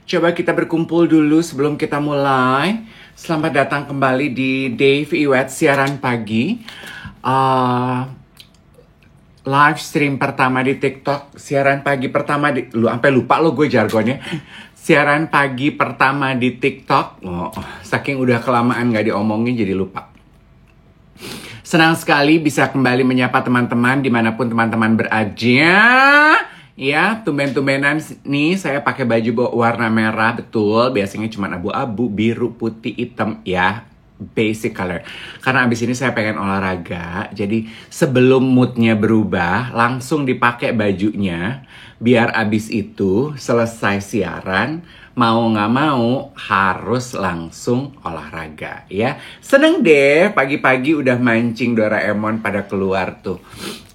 Coba kita berkumpul dulu sebelum kita mulai. Selamat datang kembali di Dave Iwet siaran pagi. Live stream pertama di TikTok. Siaran pagi pertama di... Sampai lupa lo gue jargonnya. Siaran pagi pertama di TikTok. Saking udah kelamaan gak diomongin jadi lupa. Senang sekali bisa kembali menyapa teman-teman dimanapun teman-teman berada. Ya, tumben-tumbenan nih saya pakai baju warna merah, betul. Biasanya cuma abu-abu, biru, putih, hitam, ya. Basic color. Karena abis ini saya pengen olahraga. Jadi sebelum moodnya berubah, langsung dipakai bajunya. Biar abis itu selesai siaran, mau gak mau harus langsung olahraga, ya. Seneng deh, pagi-pagi udah mancing Doraemon pada keluar tuh.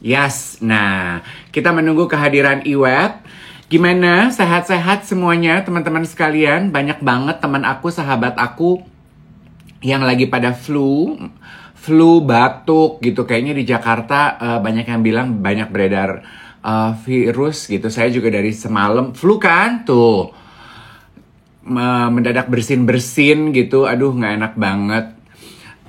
Yes, nah kita menunggu kehadiran Iwet. Gimana, sehat-sehat semuanya teman-teman sekalian? Banyak banget teman aku, sahabat aku yang lagi pada flu, batuk gitu. Kayaknya di Jakarta banyak yang bilang banyak beredar virus gitu. Saya juga dari semalam flu kan tuh. Mendadak bersin-bersin gitu. Aduh, gak enak banget.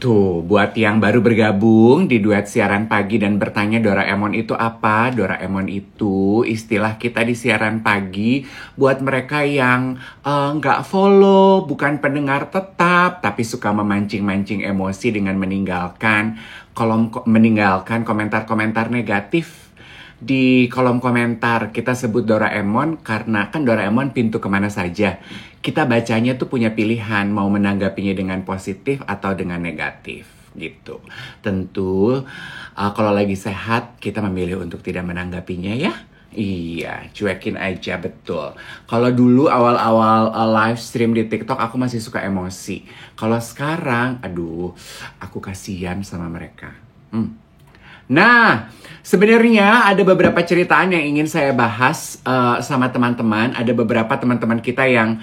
Tuh, buat yang baru bergabung di duet siaran pagi dan bertanya Doraemon itu apa? Doraemon itu istilah kita di siaran pagi buat mereka yang nggak follow, bukan pendengar tetap, tapi suka memancing-mancing emosi dengan meninggalkan komentar-komentar negatif. Di kolom komentar kita sebut Doraemon karena kan Doraemon pintu kemana saja. Kita bacanya tuh punya pilihan mau menanggapinya dengan positif atau dengan negatif gitu. Tentu kalau lagi sehat kita memilih untuk tidak menanggapinya ya. Iya, cuekin aja, betul. Kalau dulu awal-awal live stream di TikTok aku masih suka emosi. Kalau sekarang, aduh, aku kasihan sama mereka. Nah, sebenarnya ada beberapa ceritaan yang ingin saya bahas sama teman-teman. Ada beberapa teman-teman kita yang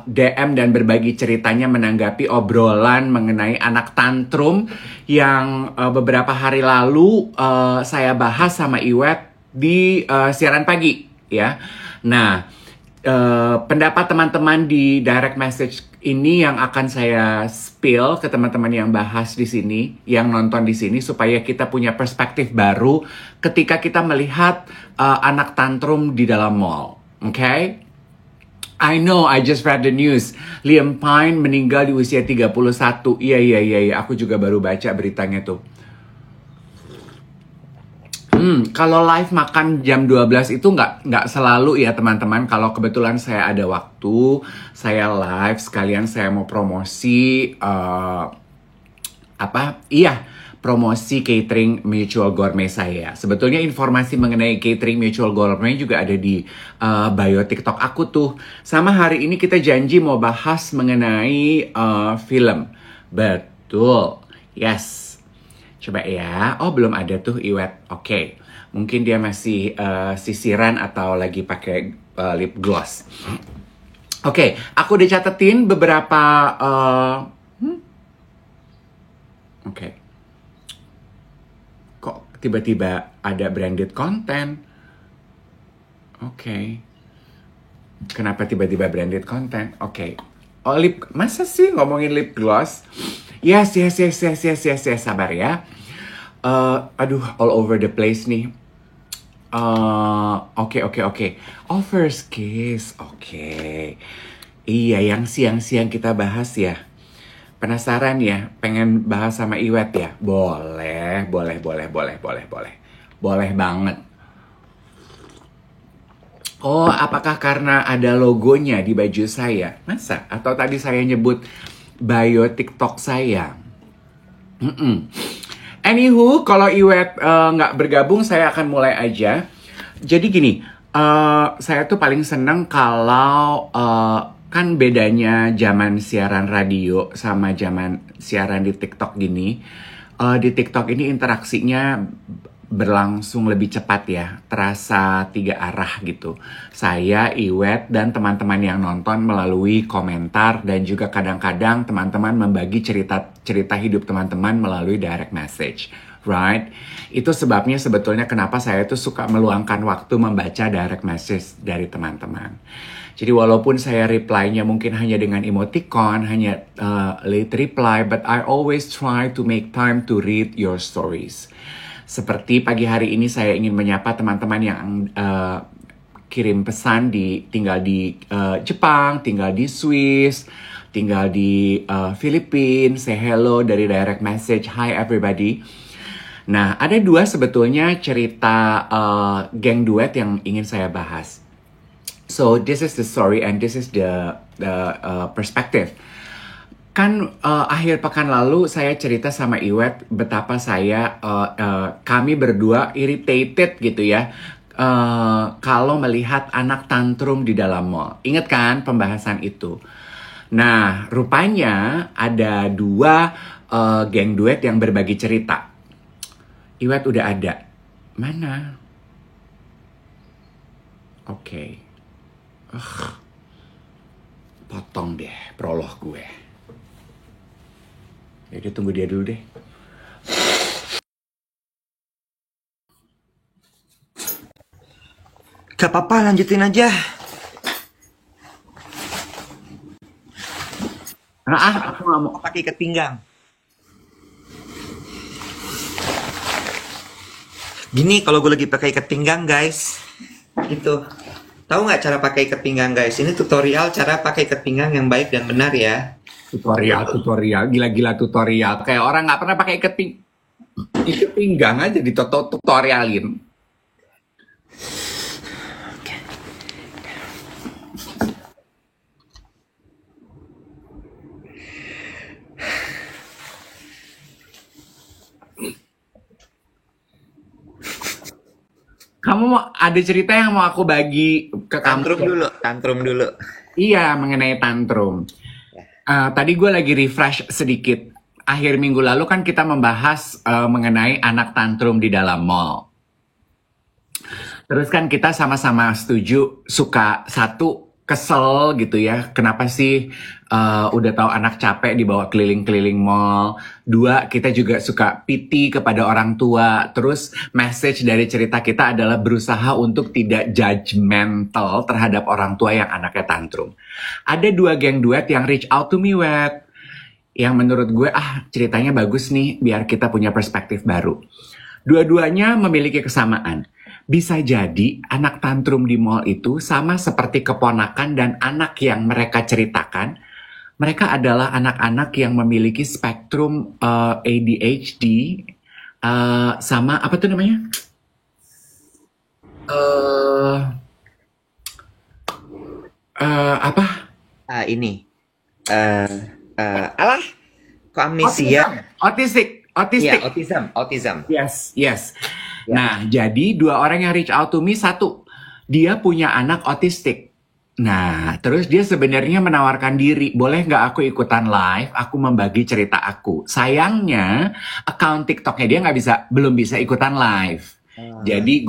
DM dan berbagi ceritanya menanggapi obrolan mengenai anak tantrum yang beberapa hari lalu saya bahas sama Iwet di siaran pagi, ya. Nah, pendapat teman-teman di direct message ini yang akan saya spill ke teman-teman yang bahas di sini, yang nonton di sini, supaya kita punya perspektif baru ketika kita melihat anak tantrum di dalam mall. Okay? I know, I just read the news. Liam Payne meninggal di usia 31. Iya. Aku juga baru baca beritanya tuh. Kalau live makan jam 12 itu nggak selalu ya teman-teman. Kalau kebetulan saya ada waktu, saya live sekalian saya mau promosi promosi catering Mutual Gourmet saya. Sebetulnya informasi mengenai catering Mutual Gourmet juga ada di bio TikTok aku tuh. Sama hari ini kita janji mau bahas mengenai film. Betul, yes. Coba ya. Oh, belum ada tuh Iwet. Oke. Mungkin dia masih sisiran atau lagi pakai lip gloss. Oke, aku udah catetin beberapa Oke. Kok tiba-tiba ada branded content? Oke. Kenapa tiba-tiba branded content? Oke. Oh, masa sih ngomongin lip gloss? Yes, sabar ya. Aduh, all over the place nih. Oke. Oh, first kiss. Oke. Iya, yang siang-siang kita bahas ya. Penasaran ya? Pengen bahas sama Iwet ya? Boleh. Boleh banget. Oh, apakah karena ada logonya di baju saya? Masa? Atau tadi saya nyebut bio TikTok saya? Anywho, kalau Iwet nggak bergabung, saya akan mulai aja. Jadi gini, saya tuh paling seneng kalau kan bedanya zaman siaran radio sama zaman siaran di TikTok gini. Di TikTok ini interaksinya berlangsung lebih cepat ya, terasa 3 arah gitu. Saya, Iwet, dan teman-teman yang nonton melalui komentar dan juga kadang-kadang teman-teman membagi cerita hidup teman-teman melalui direct message. right? Itu sebabnya sebetulnya kenapa saya tuh suka meluangkan waktu membaca direct message dari teman-teman. Jadi walaupun saya reply-nya mungkin hanya dengan emoticon, hanya late reply, but I always try to make time to read your stories. Seperti pagi hari ini saya ingin menyapa teman-teman yang kirim pesan tinggal di Jepang, tinggal di Swiss, tinggal di Filipina, say hello dari direct message, hi everybody. Nah, ada dua sebetulnya cerita geng duet yang ingin saya bahas. So this is the story and this is the perspective. Kan akhir pekan lalu saya cerita sama Iwet betapa kami berdua irritated gitu ya kalau melihat anak tantrum di dalam mall. Ingat kan pembahasan itu? Nah, rupanya ada dua geng duet yang berbagi cerita. Iwet udah ada. Mana? Oke. Potong deh prolog gue. Jadi tunggu dia dulu deh. Gak apa-apa, lanjutin aja. Aku gak mau. Pakai ikat pinggang. Gini kalau gue lagi pakai ikat pinggang, guys. Gitu. Tahu nggak cara pakai ikat pinggang, guys? Ini tutorial cara pakai ikat pinggang yang baik dan benar ya. Tutorial, gila-gila tutorial. Kayak orang nggak pernah pakai ikat pinggang aja tutorialin. Kamu mau ada cerita yang mau aku bagi ke kamu? Tantrum dulu. Iya, mengenai tantrum. Tadi gue lagi refresh sedikit. Akhir minggu lalu kan kita membahas mengenai anak tantrum di dalam mall. Terus kan kita sama-sama setuju, suka satu, kesel gitu ya. Kenapa sih udah tahu anak capek dibawa keliling-keliling mall. Dua, kita juga suka pity kepada orang tua. Terus message dari cerita kita adalah berusaha untuk tidak judgmental terhadap orang tua yang anaknya tantrum. Ada dua geng duet yang reach out to me, Wet. Yang menurut gue, ceritanya bagus nih, biar kita punya perspektif baru. Dua-duanya memiliki kesamaan. Bisa jadi anak tantrum di mall itu sama seperti keponakan dan anak yang mereka ceritakan. Mereka adalah anak-anak yang memiliki spektrum ADHD sama apa tuh namanya? Apa? Alah, kok amnesia? Autistic. Iya, autism. Yes. Yeah. Nah, jadi dua orang yang reach out to me, satu, dia punya anak autistik. Nah, terus dia sebenarnya menawarkan diri, boleh nggak aku ikutan live, aku membagi cerita aku. Sayangnya, account TikToknya dia belum bisa ikutan live. Jadi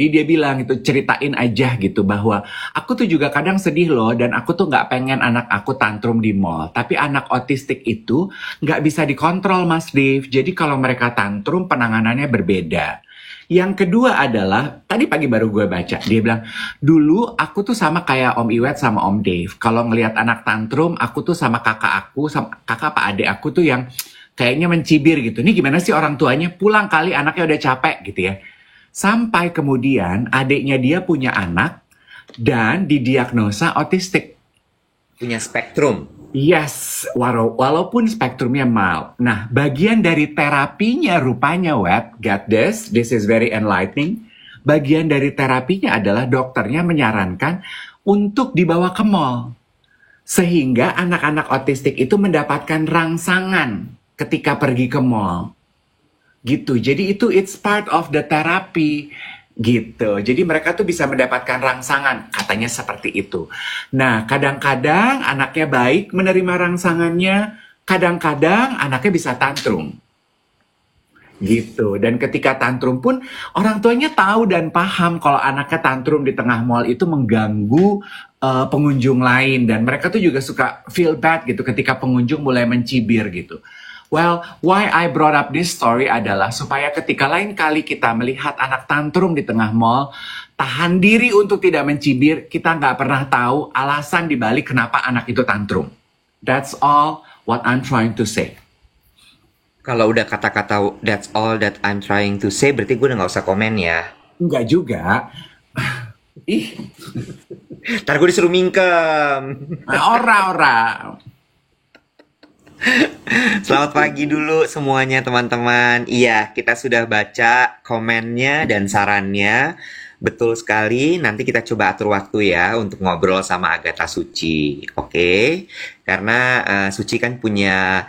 dia bilang itu ceritain aja gitu bahwa aku tuh juga kadang sedih loh dan aku tuh nggak pengen anak aku tantrum di mall. Tapi anak autistik itu nggak bisa dikontrol, Mas Dave. Jadi kalau mereka tantrum penanganannya berbeda. Yang kedua adalah, tadi pagi baru gue baca, dia bilang, dulu aku tuh sama kayak Om Iwet sama Om Dave. Kalau ngelihat anak tantrum, aku tuh sama kakak apa adik aku tuh yang kayaknya mencibir gitu. Ini gimana sih orang tuanya pulang kali anaknya udah capek gitu ya. Sampai kemudian adiknya dia punya anak dan didiagnosa autistik. Punya spektrum. Yes, walaupun spektrumnya mild. Nah, bagian dari terapinya rupanya, Web, get this is very enlightening. Bagian dari terapinya adalah dokternya menyarankan untuk dibawa ke mall. Sehingga anak-anak autistik itu mendapatkan rangsangan ketika pergi ke mall. Gitu, jadi it's part of the therapy. Gitu, jadi mereka tuh bisa mendapatkan rangsangan, katanya seperti itu. Nah, kadang-kadang anaknya baik menerima rangsangannya, kadang-kadang anaknya bisa tantrum. Gitu, dan ketika tantrum pun orang tuanya tahu dan paham kalau anaknya tantrum di tengah mall itu mengganggu pengunjung lain. Dan mereka tuh juga suka feel bad gitu ketika pengunjung mulai mencibir gitu. Well, why I brought up this story adalah supaya ketika lain kali kita melihat anak tantrum di tengah mall, tahan diri untuk tidak mencibir, kita nggak pernah tahu alasan dibalik kenapa anak itu tantrum. That's all what I'm trying to say. Kalau udah kata-kata that's all that I'm trying to say, berarti gue udah nggak usah komen ya. Enggak juga. Ih, Ntar gue disuruh mingkem. ora. Selamat pagi dulu semuanya teman-teman. Iya, kita sudah baca komennya dan sarannya. Betul sekali, nanti kita coba atur waktu ya untuk ngobrol sama Agatha Suci. Oke? Karena Suci kan punya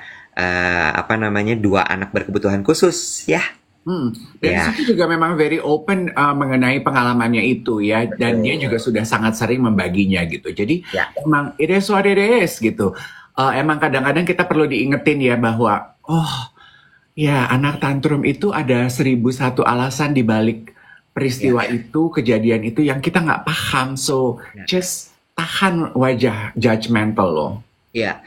dua anak berkebutuhan khusus ya. Dan Ya. Suci juga memang very open mengenai pengalamannya itu ya, dan dia juga sudah sangat sering membaginya gitu. Jadi Ya. emang it is what it is gitu. Emang kadang-kadang kita perlu diingetin ya bahwa ya anak tantrum itu ada 1001 alasan di balik peristiwa itu, kejadian itu yang kita nggak paham. So just tahan wajah judgmental lo. Ya,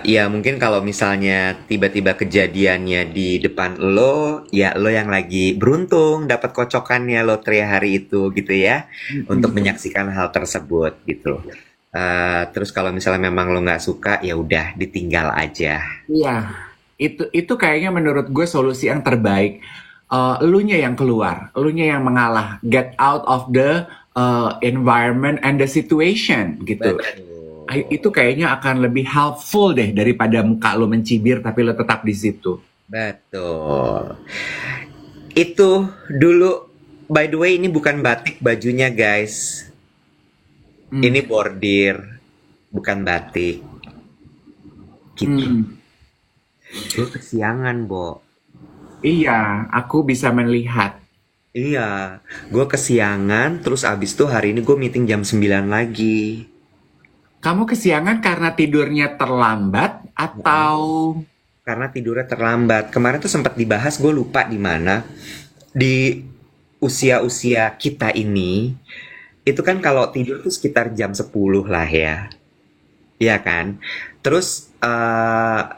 ya mungkin kalau misalnya tiba-tiba kejadiannya di depan lo, ya lo yang lagi beruntung dapat kocokannya lotre hari itu gitu ya, untuk menyaksikan hal tersebut gitu. Terus kalau misalnya memang lo nggak suka, ya udah ditinggal aja. Iya, itu kayaknya menurut gue solusi yang terbaik. Elunya yang keluar, elunya yang mengalah, get out of the environment and the situation gitu. Itu kayaknya akan lebih helpful deh daripada muka lo mencibir tapi lo tetap di situ. Betul. Itu dulu, by the way ini bukan batik bajunya guys. Ini bordir, bukan batik. Gitu. Gue kesiangan, Bo. Iya, aku bisa melihat. Iya, gue kesiangan, terus abis itu hari ini gue meeting jam 9 lagi. Kamu kesiangan karena tidurnya terlambat atau Karena tidurnya terlambat. Kemarin tuh sempat dibahas, gue lupa di mana. Di usia-usia kita ini, itu kan kalau tidur tuh sekitar jam 10 lah ya. Iya kan? Terus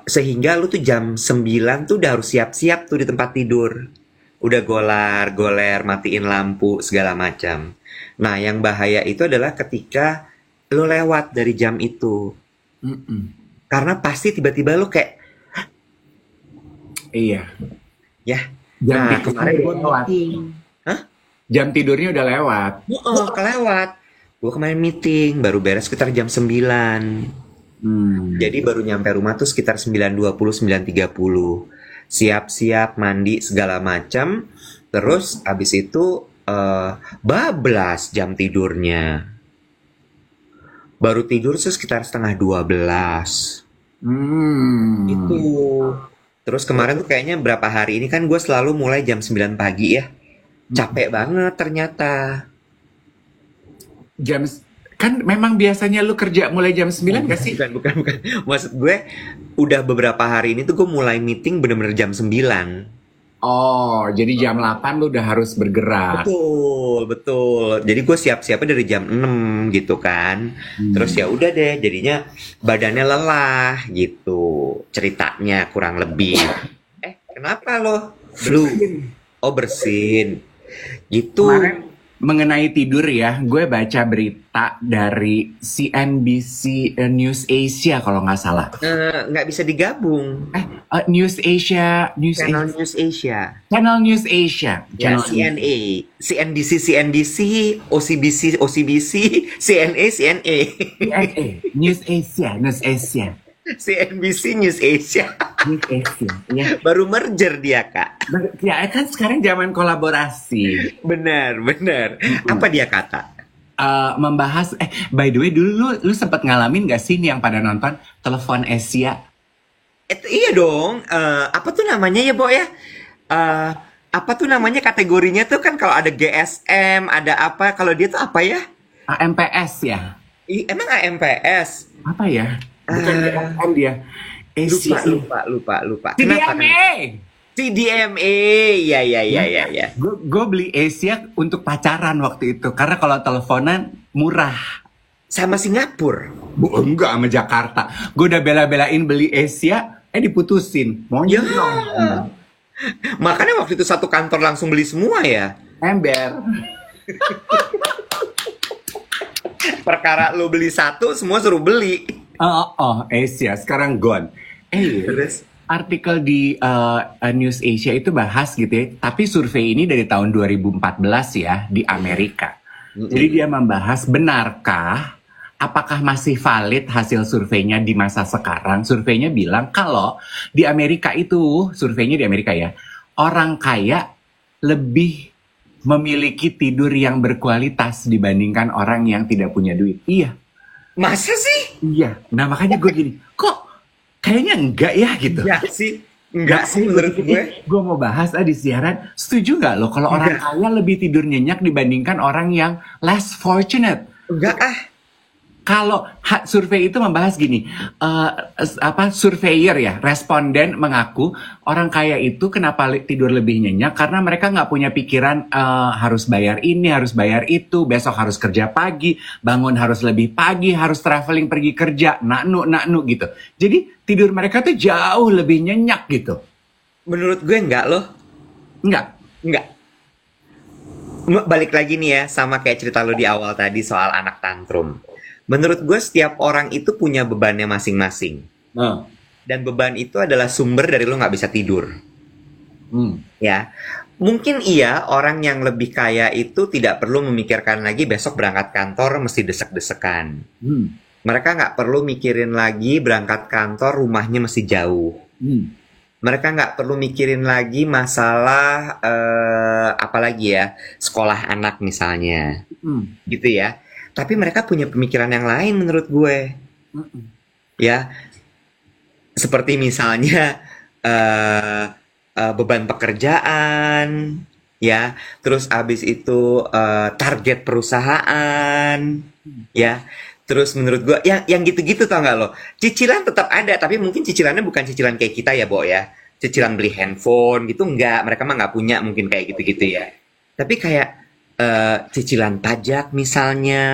sehingga lu tuh jam 9 tuh udah harus siap-siap tuh di tempat tidur. Udah goler, matiin lampu, segala macam. Nah, yang bahaya itu adalah ketika lu lewat dari jam itu. Karena pasti tiba-tiba lu kayak, iya, ya. jam Nah, tidurnya kemarin gue lewat. meeting. Hah? Jam tidurnya udah lewat. Kelewat. Gue kemarin meeting, baru beres sekitar jam 9. Jadi baru nyampe rumah tuh sekitar 9.20, 9.30. Siap-siap, mandi, segala macam. Terus abis itu bablas jam tidurnya. Baru tidur tuh sekitar setengah 12. Itu. Terus kemarin tuh kayaknya berapa hari ini kan gue selalu mulai jam 9 pagi ya. Capek banget ternyata. Kan memang biasanya lu kerja mulai jam 9 gak sih? Bukan. Maksud gue, udah beberapa hari ini tuh gue mulai meeting bener-bener jam 9. Oh, jadi jam 8 lu udah harus bergerak. Betul. Jadi gue siap-siapnya dari jam 6 gitu kan. Terus ya udah deh, jadinya badannya lelah gitu. Ceritanya kurang lebih. Kenapa lo? Flu. Oh, bersin. Gitu. Kemarin mengenai tidur ya, gue baca berita dari CNBC News Asia kalau nggak salah. Nggak bisa digabung. News Asia, Channel News Asia. Channel News Asia. Ya, Channel CNA, CNBC, OCBC, CNA. News Asia. CNBC News Asia. News Asia. Ya. Baru merger dia, Kak. Ya kan sekarang zaman kolaborasi. Benar. Apa dia kata? Membahas, by the way dulu lu sempat ngalamin gak sih nih yang pada nonton Telepon Asia? Iya dong. Apa tuh namanya ya, Bo ya? Apa tuh namanya kategorinya tuh kan kalau ada GSM, ada apa? Kalau dia tuh apa ya? AMPS ya? Emang AMPS? Apa ya? Bukan GSM dia. Asia. Lupa. CDMA. CDMA. Ya. Gue beli Asia untuk pacaran waktu itu. Karena kalau teleponan murah. Sama Singapura. Enggak sama Jakarta. Gue udah bela-belain beli Asia. Diputusin. Ya, Monyong dong. makanya waktu itu satu kantor langsung beli semua ya. Ember. Perkara lo beli satu, semua suruh beli. Asia sekarang gone. Terus, Artikel di News Asia itu bahas gitu ya, tapi survei ini dari tahun 2014 ya di Amerika. Jadi dia membahas benarkah, apakah masih valid hasil surveinya di masa sekarang. Surveinya bilang kalau di Amerika itu, surveinya di Amerika ya, orang kaya lebih memiliki tidur yang berkualitas dibandingkan orang yang tidak punya duit. Iya, masa sih? iya. Nah makanya gue gini, kok kayaknya enggak ya gitu. Enggak sih menurut gue. Gue mau bahas di siaran, setuju nggak lo kalau orang Enggak. kaya lebih tidur nyenyak dibandingkan orang yang less fortunate? Enggak ah. Kalau survei itu membahas gini, surveyor ya, responden mengaku orang kaya itu kenapa tidur lebih nyenyak karena mereka nggak punya pikiran harus bayar ini, harus bayar itu, besok harus kerja pagi, bangun harus lebih pagi, harus traveling pergi kerja, naknu gitu. Jadi tidur mereka tuh jauh lebih nyenyak gitu. Menurut gue enggak loh. Enggak? Enggak. Balik lagi nih ya, sama kayak cerita lo di awal tadi soal anak tantrum. Menurut gue setiap orang itu punya bebannya masing-masing. Nah. Dan beban itu adalah sumber dari lo nggak bisa tidur. Ya, mungkin iya orang yang lebih kaya itu tidak perlu memikirkan lagi besok berangkat kantor mesti desek-desekan. Mereka nggak perlu mikirin lagi berangkat kantor rumahnya mesti jauh. Mereka nggak perlu mikirin lagi masalah apalagi ya, sekolah anak misalnya, gitu ya. Tapi mereka punya pemikiran yang lain menurut gue, ya. Seperti misalnya beban pekerjaan, ya. Terus abis itu target perusahaan, ya. Terus menurut gue, yang gitu-gitu tau nggak lo? Cicilan tetap ada, tapi mungkin cicilannya bukan cicilan kayak kita ya, Bo ya. Cicilan beli handphone gitu nggak, mereka mah nggak punya mungkin kayak gitu-gitu ya. Tapi kayak cicilan pajak misalnya.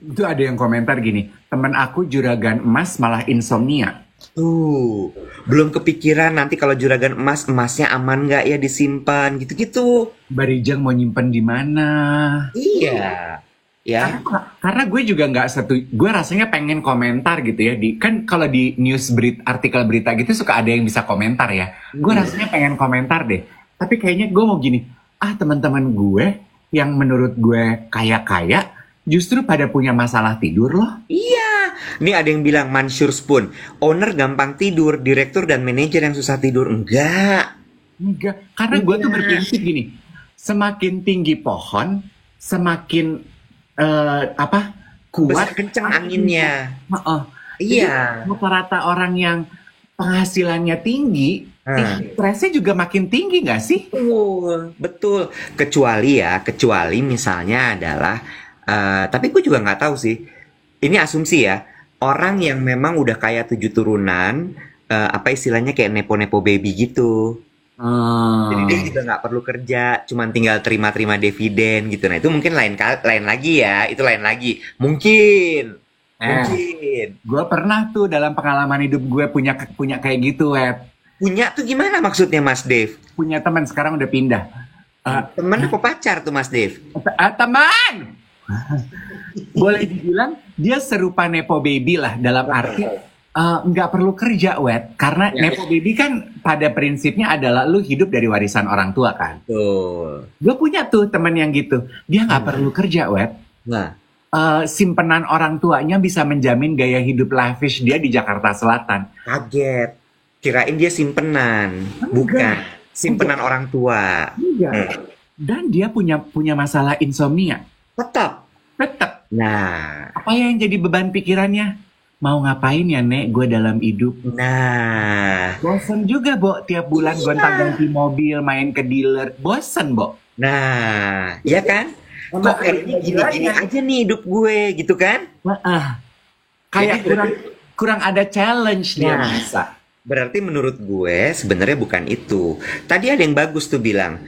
Itu ada yang komentar gini, teman aku juragan emas malah insomnia. Tuh, belum kepikiran nanti kalau juragan emas, emasnya aman nggak ya disimpan gitu-gitu. Barijang mau nyimpen di mana? Iya, ya. Karena gue juga nggak gue rasanya pengen komentar gitu ya. Kan kalau di artikel berita gitu suka ada yang bisa komentar ya. Gue rasanya pengen komentar deh. Tapi kayaknya gue mau gini, teman-teman gue yang menurut gue kaya-kaya justru pada punya masalah tidur loh. Iya, nih ada yang bilang Mansur Spoon, owner gampang tidur, direktur dan manajer yang susah tidur. Enggak, karena gue tuh berprinsip gini, semakin tinggi pohon, semakin kuat, kenceng anginnya. Jadi, Iya. rata-rata orang yang penghasilannya tinggi, stresnya juga makin tinggi nggak sih? Betul. Kecuali misalnya adalah, tapi gue juga nggak tahu sih. Ini asumsi ya. Orang yang memang udah kaya 7 turunan, apa istilahnya kayak nepo-nepo baby gitu. Jadi dia juga nggak perlu kerja, cuman tinggal terima-terima dividen gitu. Nah itu mungkin lain lagi ya. Itu lain lagi. Mungkin. Gue pernah tuh dalam pengalaman hidup gue punya kayak gitu, Web. Punya tuh gimana maksudnya, Mas Dev? Punya teman, sekarang udah pindah. Teman apa pacar tuh, Mas Dev? Teman! Boleh dibilang dia serupa nepo baby lah, dalam arti nggak perlu kerja, Web. Karena nepo baby kan pada prinsipnya adalah lu hidup dari warisan orang tua kan. Betul. Gue punya tuh teman yang gitu. Dia nggak perlu kerja, Web. Nah, simpenan orang tuanya bisa menjamin gaya hidup lavish dia di Jakarta Selatan. kaget. Kirain dia simpenan, bukan simpenan orang tua. Dan dia punya masalah insomnia. Tetap. Nah, Apa yang jadi beban pikirannya? Mau ngapain ya, Nek, gue dalam hidup? nah, Bosen juga, Bo. Tiap bulan gonta-ganti mobil, main ke dealer. Bosen, Bo. nah, ya kan? Kok kayaknya gini-gini aja nih hidup gue, gitu kan? Kayak kurang ada challenge dia Nah. masa. Berarti menurut gue sebenarnya bukan itu. Tadi ada yang bagus tuh bilang,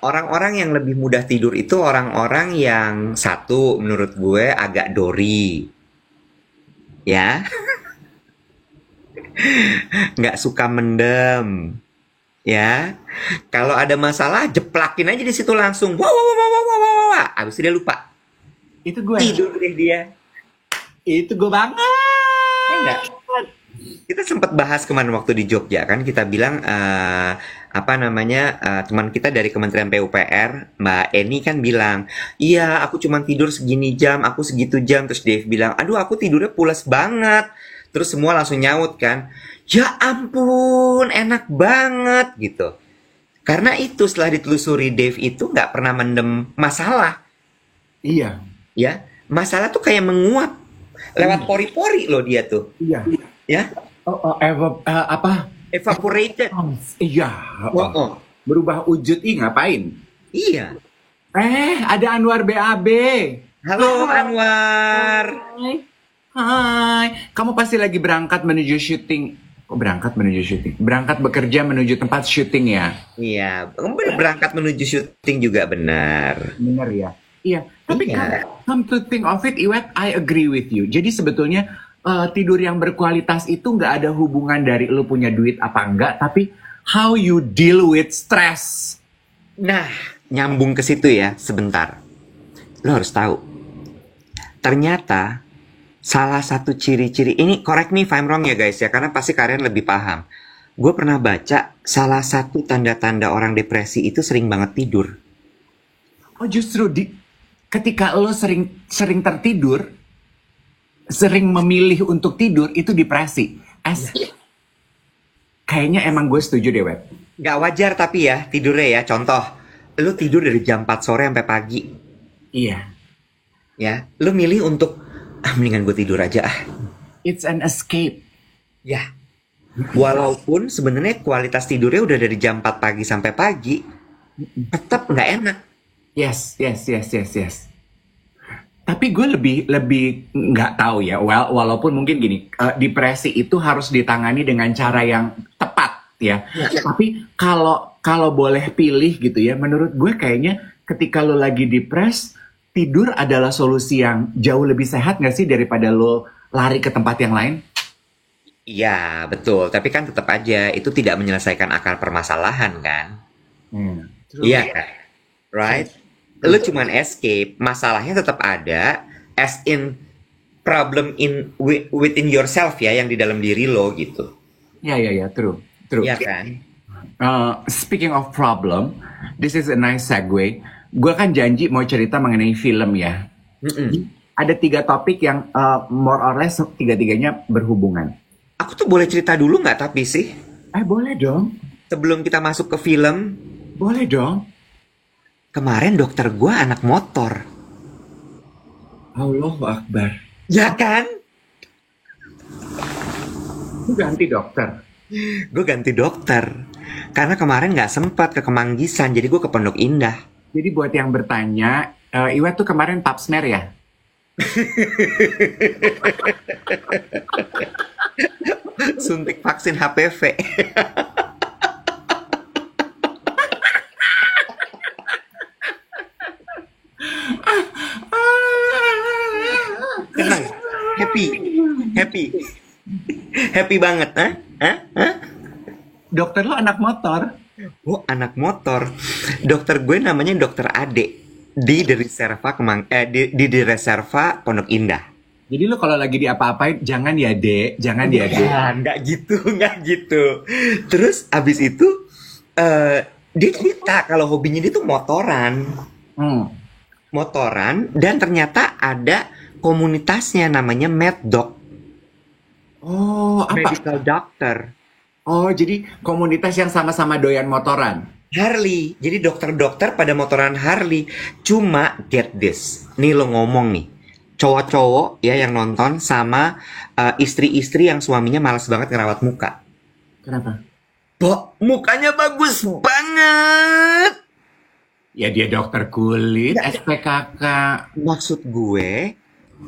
orang-orang yang lebih mudah tidur itu orang-orang yang satu menurut gue agak dori. Ya. nggak suka mendem, ya. Kalau ada masalah, jeplakin aja di situ langsung. Wah, wah, wah, wah, wah, wah, wah, wah. Abis itu dia lupa. Itu gue. Tidur deh dia. Itu gue banget. Ya enggak? Kita sempat bahas kemarin waktu di Jogja kan, kita bilang apa namanya, teman kita dari Kementerian PUPR, Mbak Eni kan bilang, iya aku cuma tidur segini jam, aku segitu jam. Terus Dave bilang, aduh aku tidurnya pulas banget. Terus semua langsung nyaut kan, ya ampun enak banget gitu. Karena itu setelah ditelusuri Dave itu nggak pernah mendem masalah, Iya. ya. Masalah tuh kayak menguap lewat pori-pori loh dia tuh, Iya. ya. Apa? Evaporated. Iya. Oh, oh. Berubah wujud. Ngapain? Iya. Ada Anwar BAB. Halo Anwar. Hai. Hai. Kamu pasti lagi berangkat menuju syuting. Oh, berangkat menuju syuting. Berangkat bekerja menuju tempat syuting ya? Iya, berangkat menuju syuting juga benar. Bener ya? Iya. Tapi Iya. come to think of it, Iwet, I agree with you. Jadi sebetulnya tidur yang berkualitas itu nggak ada hubungan dari lu punya duit apa enggak, tapi how you deal with stress. Nah, nyambung ke situ ya, sebentar. Lo harus tahu. Ternyata salah satu ciri-ciri ini, correct me if I'm wrong ya guys ya, karena pasti kalian lebih paham. Gue pernah baca salah satu tanda-tanda orang depresi itu sering banget tidur. Oh justru ketika lo sering tertidur, sering memilih untuk tidur itu depresi. Kayaknya emang gue setuju deh, Web. Gak wajar tapi ya tidurnya ya. Contoh, lu tidur dari jam 4 sore sampai pagi. Iya. Ya, lu milih untuk mendingan gue tidur aja ah. It's an escape. Ya. Walaupun sebenarnya kualitas tidurnya udah dari jam 4 pagi sampai pagi, tetap nggak enak. Yes. Tapi gue lebih nggak tahu ya. Walaupun mungkin gini, depresi itu harus ditangani dengan cara yang tepat ya. Tapi kalau boleh pilih gitu ya, menurut gue kayaknya ketika lo lagi depres, tidur adalah solusi yang jauh lebih sehat nggak sih daripada lo lari ke tempat yang lain? Iya, betul. Tapi kan tetap aja itu tidak menyelesaikan akar permasalahan kan? Iya kan? Right? Lu cuman escape, masalahnya tetap ada, as in problem within yourself ya, yang di dalam diri lo gitu. Ya, true. Iya kan? Speaking of problem, this is a nice segue. Gue kan janji mau cerita mengenai film ya. Ada 3 topik yang more or less tiga-tiganya berhubungan. Aku tuh boleh cerita dulu nggak tapi sih? Boleh dong. Sebelum kita masuk ke film, Boleh dong. kemarin dokter gua anak motor. Allahu Akbar. Ya kan? Lu ganti dokter. Gue ganti dokter. Karena kemarin nggak sempat ke Kemanggisan, jadi gue ke Pondok Indah. Jadi buat yang bertanya, Iwet tuh kemarin pap smear ya? Suntik vaksin HPV. Tenang, happy banget, Dokter lo anak motor. Oh, anak motor. Dokter gue namanya Dokter Ade di Reserva di Reserva Pondok Indah. Jadi lo kalau lagi diapa-apain, jangan ya Dek, jangan ya Dek. Nggak gitu. Terus abis itu dia cerita kalau hobinya dia tuh motoran. Motoran, dan ternyata ada komunitasnya namanya Mad Dog. Oh, apa? Medical Doctor. Oh, jadi komunitas yang sama-sama doyan motoran. Harley. Jadi dokter-dokter pada motoran Harley. Cuma get this. Nih lo ngomong nih. Cowok-cowok ya yang nonton sama istri-istri yang suaminya malas banget ngerawat muka. Kenapa? Mukanya bagus banget. Ya dia dokter kulit, SPKK. Maksud gue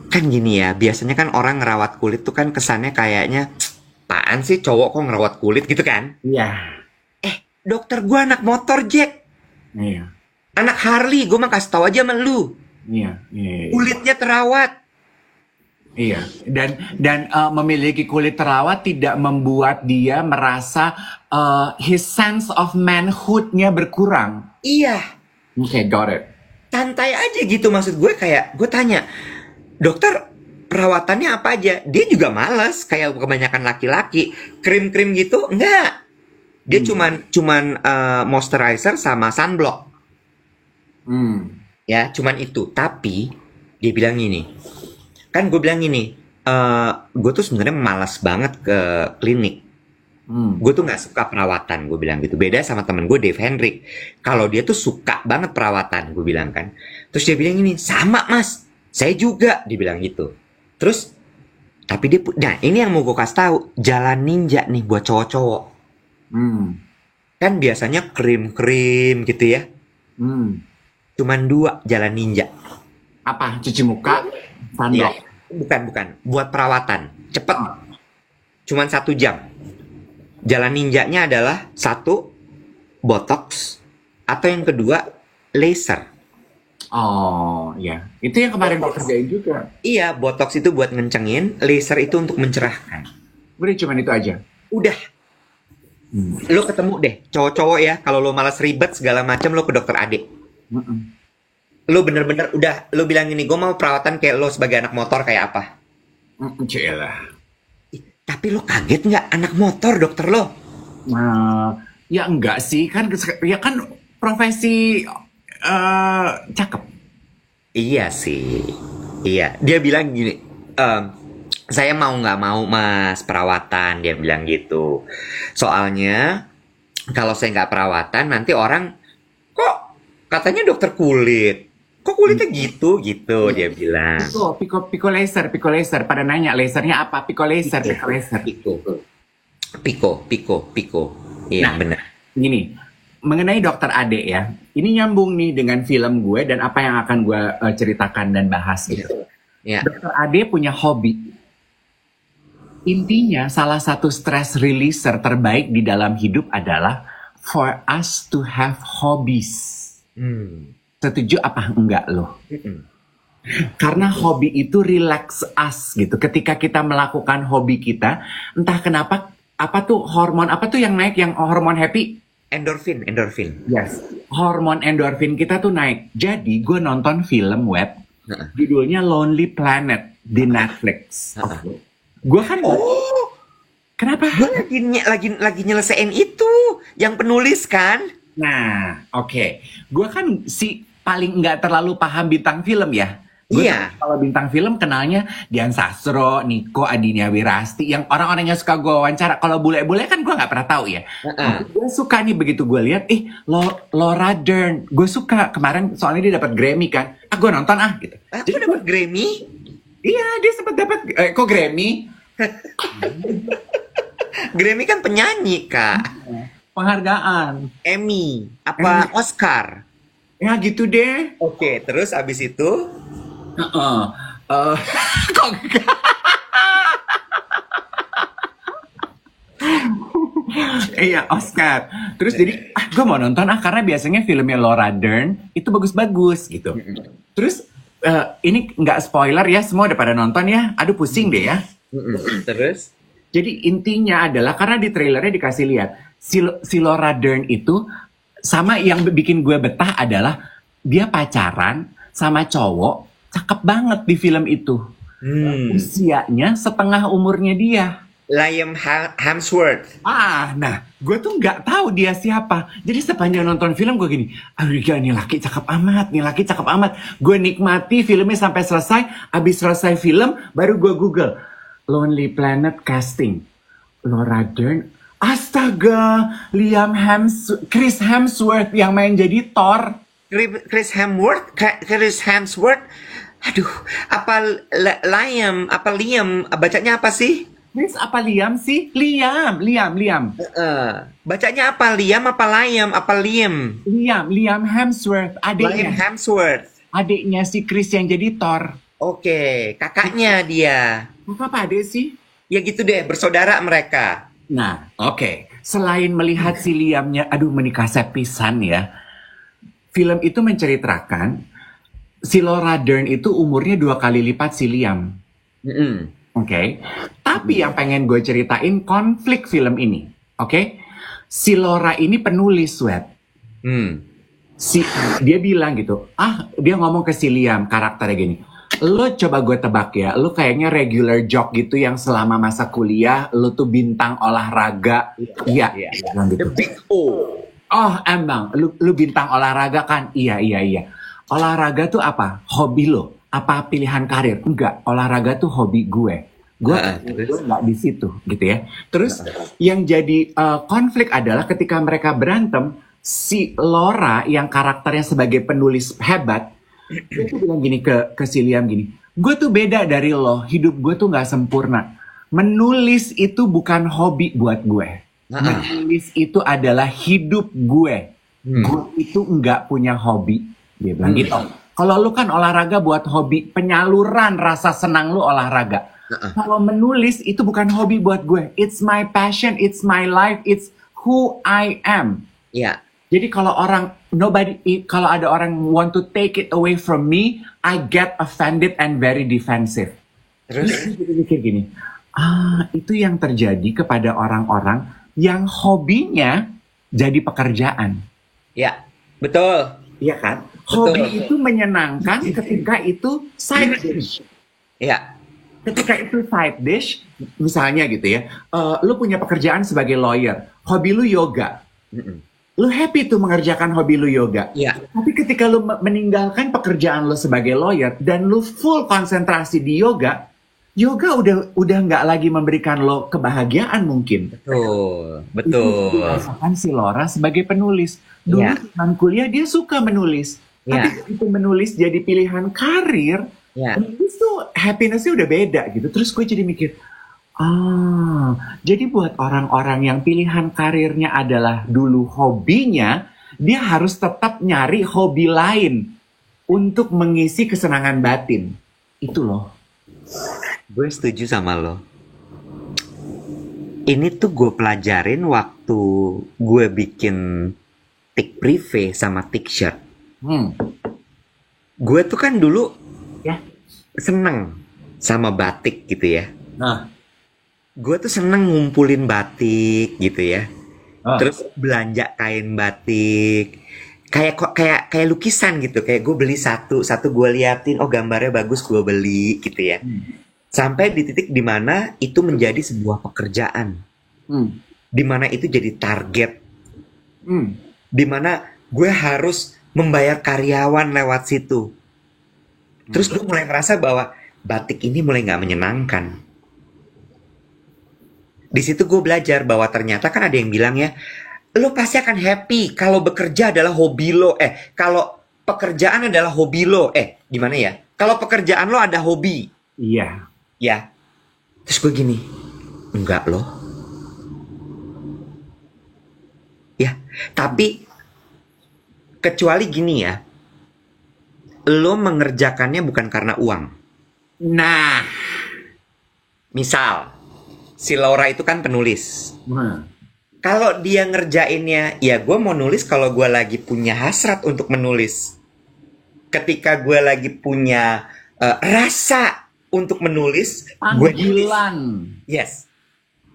kan gini ya, biasanya kan orang ngerawat kulit tuh kan kesannya kayaknya apaan sih cowok kok ngerawat kulit gitu kan? Iya. Dokter gue anak motor, Jack. Iya. Anak Harley, gue mah kasih tau aja sama lu. Iya. Kulitnya terawat. Iya, dan memiliki kulit terawat tidak membuat dia merasa his sense of manhood-nya berkurang. Iya, Oke, got it. santai aja gitu maksud gue kayak gue tanya, dokter perawatannya apa aja? Dia juga males kayak kebanyakan laki-laki, krim-krim gitu enggak. Dia Hmm. cuman moisturizer sama sunblock. Hmm. Ya, cuman itu. Tapi dia bilang gini, kan gue bilang gini, gue tuh sebenarnya malas banget ke klinik. Hmm. Gue tuh nggak suka perawatan, gue bilang gitu. Beda sama temen gue Dave Hendrik. Kalau dia tuh suka banget perawatan, gue bilang kan. Terus dia bilang gini, sama mas, saya juga, dia bilang gitu. Terus, tapi nah ini yang mau gue kasih tahu, jalan ninja nih buat cowok-cowok. Hmm. Kan biasanya krim-krim gitu ya. Hmm. Cuman 2 jalan ninja. Apa? Cuci muka? Iya, Sunblock? bukan. Buat perawatan. Cepet. Cuman 1 jam. Jalan ninjanya adalah 1, botox. Atau yang kedua, laser. Oh, ya. Itu yang kemarin gue kerjain juga. Iya, botox itu buat ngencengin, laser itu untuk mencerahkan. Udah cuman itu aja. Udah, Hmm. lo ketemu deh, cowok-cowok ya, kalau lo malas ribet segala macam lo ke dokter adik. Mm-mm. Lo bener-bener udah, lo bilang gini, gue mau perawatan kayak lo sebagai anak motor kayak apa? Cielah. Tapi lo kaget nggak anak motor dokter lo? Nah, ya enggak sih. Ya kan profesi cakep. Iya sih, iya. Dia bilang gini, saya mau nggak mau mas perawatan, dia bilang gitu. Soalnya kalau saya nggak perawatan nanti orang kok katanya dokter kulit, kok kulitnya gitu dia bilang. Piko laser. Pada nanya lasernya apa? Piko laser. Piko. Iya Nah, benar. gini, mengenai dokter Ade ya, ini nyambung nih dengan film gue dan apa yang akan gue ceritakan dan bahas gitu. Ya. Dokter Ade punya hobi. Intinya salah satu stress releaser terbaik di dalam hidup adalah for us to have hobbies. Hmm. Setuju apa enggak lo? Mm-mm. Karena hobi itu relax us gitu. Ketika kita melakukan hobi kita, entah kenapa apa tuh hormon apa tuh yang naik, yang hormon happy? Endorfin. Yes. Hormon endorfin kita tuh naik. Jadi gue nonton film web Heeh. judulnya Lonely Planet di Netflix. Heeh. Oke. Gue kan Oh, kenapa? gue lagi nyelesain itu yang penulis kan? Nah, oke. Gue kan paling nggak terlalu paham bintang film ya. Gue Iya. kalau bintang film kenalnya Dian Sastro, Niko, Adinia Wirasti, yang orang-orang yang suka gue wawancara. Kalau bule-bule kan gue nggak pernah tahu ya. Heeh. Gue suka nih begitu gue lihat, Laura Dern. Gue suka kemarin soalnya dia dapat Grammy kan. Gue nonton gitu. Aku Jadi dapat Grammy. iya dia sempat dapat kok Grammy? Grammy kan penyanyi kak. Penghargaan. Emmy apa Oscar? Ya gitu deh. Oke, terus abis itu Heeh. Kok enggak? Iya, Oscar. Terus jadi, gue mau nonton karena biasanya filmnya Laura Dern itu bagus-bagus gitu. Terus ini nggak spoiler ya, semua udah pada nonton ya. Aduh pusing deh ya. terus Jadi intinya adalah karena di trailernya dikasih lihat si Laura Dern itu sama yang bikin gue betah adalah dia pacaran sama cowok cakep banget di film itu. Usianya setengah umurnya dia. Liam Hemsworth. Nah, gue tuh nggak tahu dia siapa. Jadi sepanjang nonton film gue gini, aduh gila, nih laki cakep amat. Gue nikmati filmnya sampai selesai. Abis selesai film, baru gue Google Lonely Planet casting. Laura Dern, astaga, Chris Hemsworth yang main jadi Thor. Chris Hemsworth. Aduh, Liam, bacanya apa sih? Chris apa Liam sih? Liam. Bacanya apa? Liam apa Liam? Apa Liam? Liam Hemsworth, Liam Hemsworth. adiknya si Chris yang jadi Thor. Oke, kakaknya dia. Apa adek sih? Ya gitu deh, bersaudara mereka. Nah, oke. Selain melihat si Liamnya, aduh menikah sepisan ya. Film itu menceritakan si Laura Dern itu umurnya 2 kali lipat si Liam. Mm-mm. Oke. Tapi yang pengen gue ceritain konflik film ini. Oke. Si Laura ini penulis, Web. Hmm. Dia bilang gitu, dia ngomong ke si Liam, karakternya gini, lo coba gue tebak ya, lo kayaknya regular jock gitu yang selama masa kuliah, lo tuh bintang olahraga. Iya, dia bilang gitu. The Big O. Oh emang, lu bintang olahraga kan? Iya. Olahraga tuh apa? Hobi lo? Apa pilihan karir? Enggak, olahraga tuh hobi gue. Gue nggak di situ gitu ya. Terus yang jadi konflik adalah ketika mereka berantem, si Laura yang karakternya sebagai penulis hebat, dia tuh bilang gini ke si Liam gini, gue tuh beda dari lo, hidup gue tuh nggak sempurna. Menulis itu bukan hobi buat gue. Menulis itu adalah hidup gue. Gue itu nggak punya hobi. Dia bilang gitu. Kalau lu kan olahraga buat hobi, penyaluran rasa senang lu olahraga. Kalau menulis itu bukan hobi buat gue. It's my passion, it's my life, it's who I am. Iya. Jadi kalau kalau ada orang want to take it away from me, I get offended and very defensive. Terus Jadi mikir gini, itu yang terjadi kepada orang-orang yang hobinya jadi pekerjaan. ya, betul. Iya kan? Betul. Hobi itu menyenangkan ketika itu side dish. Iya. Ketika itu side dish, misalnya gitu ya, lu punya pekerjaan sebagai lawyer, hobi lu yoga. Lu happy tuh mengerjakan hobi lu yoga. Iya. Tapi ketika lu meninggalkan pekerjaan lu sebagai lawyer dan lu full konsentrasi di yoga udah nggak lagi memberikan lo kebahagiaan mungkin. Betul. Itu dirasakan si Laura sebagai penulis. Dulu Iya. zaman kuliah dia suka menulis. Iya. Tapi itu menulis jadi pilihan karir, Iya. menulis tuh happiness-nya udah beda gitu. Terus gue jadi mikir, jadi buat orang-orang yang pilihan karirnya adalah dulu hobinya, dia harus tetap nyari hobi lain untuk mengisi kesenangan batin. Itu loh. Gue setuju sama lo. Ini tuh gue pelajarin waktu gue bikin tik privé sama tik shirt. Gue tuh kan dulu Ya. seneng sama batik gitu ya. Nah. Gue tuh seneng ngumpulin batik gitu ya. Terus belanja kain batik. Kayak lukisan gitu. Kayak gue beli satu gue liatin, oh gambarnya bagus, gue beli gitu ya. Sampai di titik dimana itu menjadi sebuah pekerjaan. Dimana itu jadi target. Dimana gue harus membayar karyawan lewat situ. Terus gue mulai ngerasa bahwa batik ini mulai gak menyenangkan. Di situ gue belajar bahwa ternyata kan ada yang bilang ya, lo pasti akan happy kalau bekerja adalah hobi lo. Kalau pekerjaan adalah hobi lo. Gimana ya? Kalau pekerjaan lo ada hobi. Iya. Ya. Terus gue gini, enggak loh. Ya, tapi kecuali gini ya, lo mengerjakannya bukan karena uang. Nah. Misal, si Laura itu kan penulis. Kalau dia ngerjainnya, ya gue mau nulis kalau gue lagi punya hasrat untuk menulis. Ketika gue lagi punya rasa untuk menulis, gue nulis. Yes.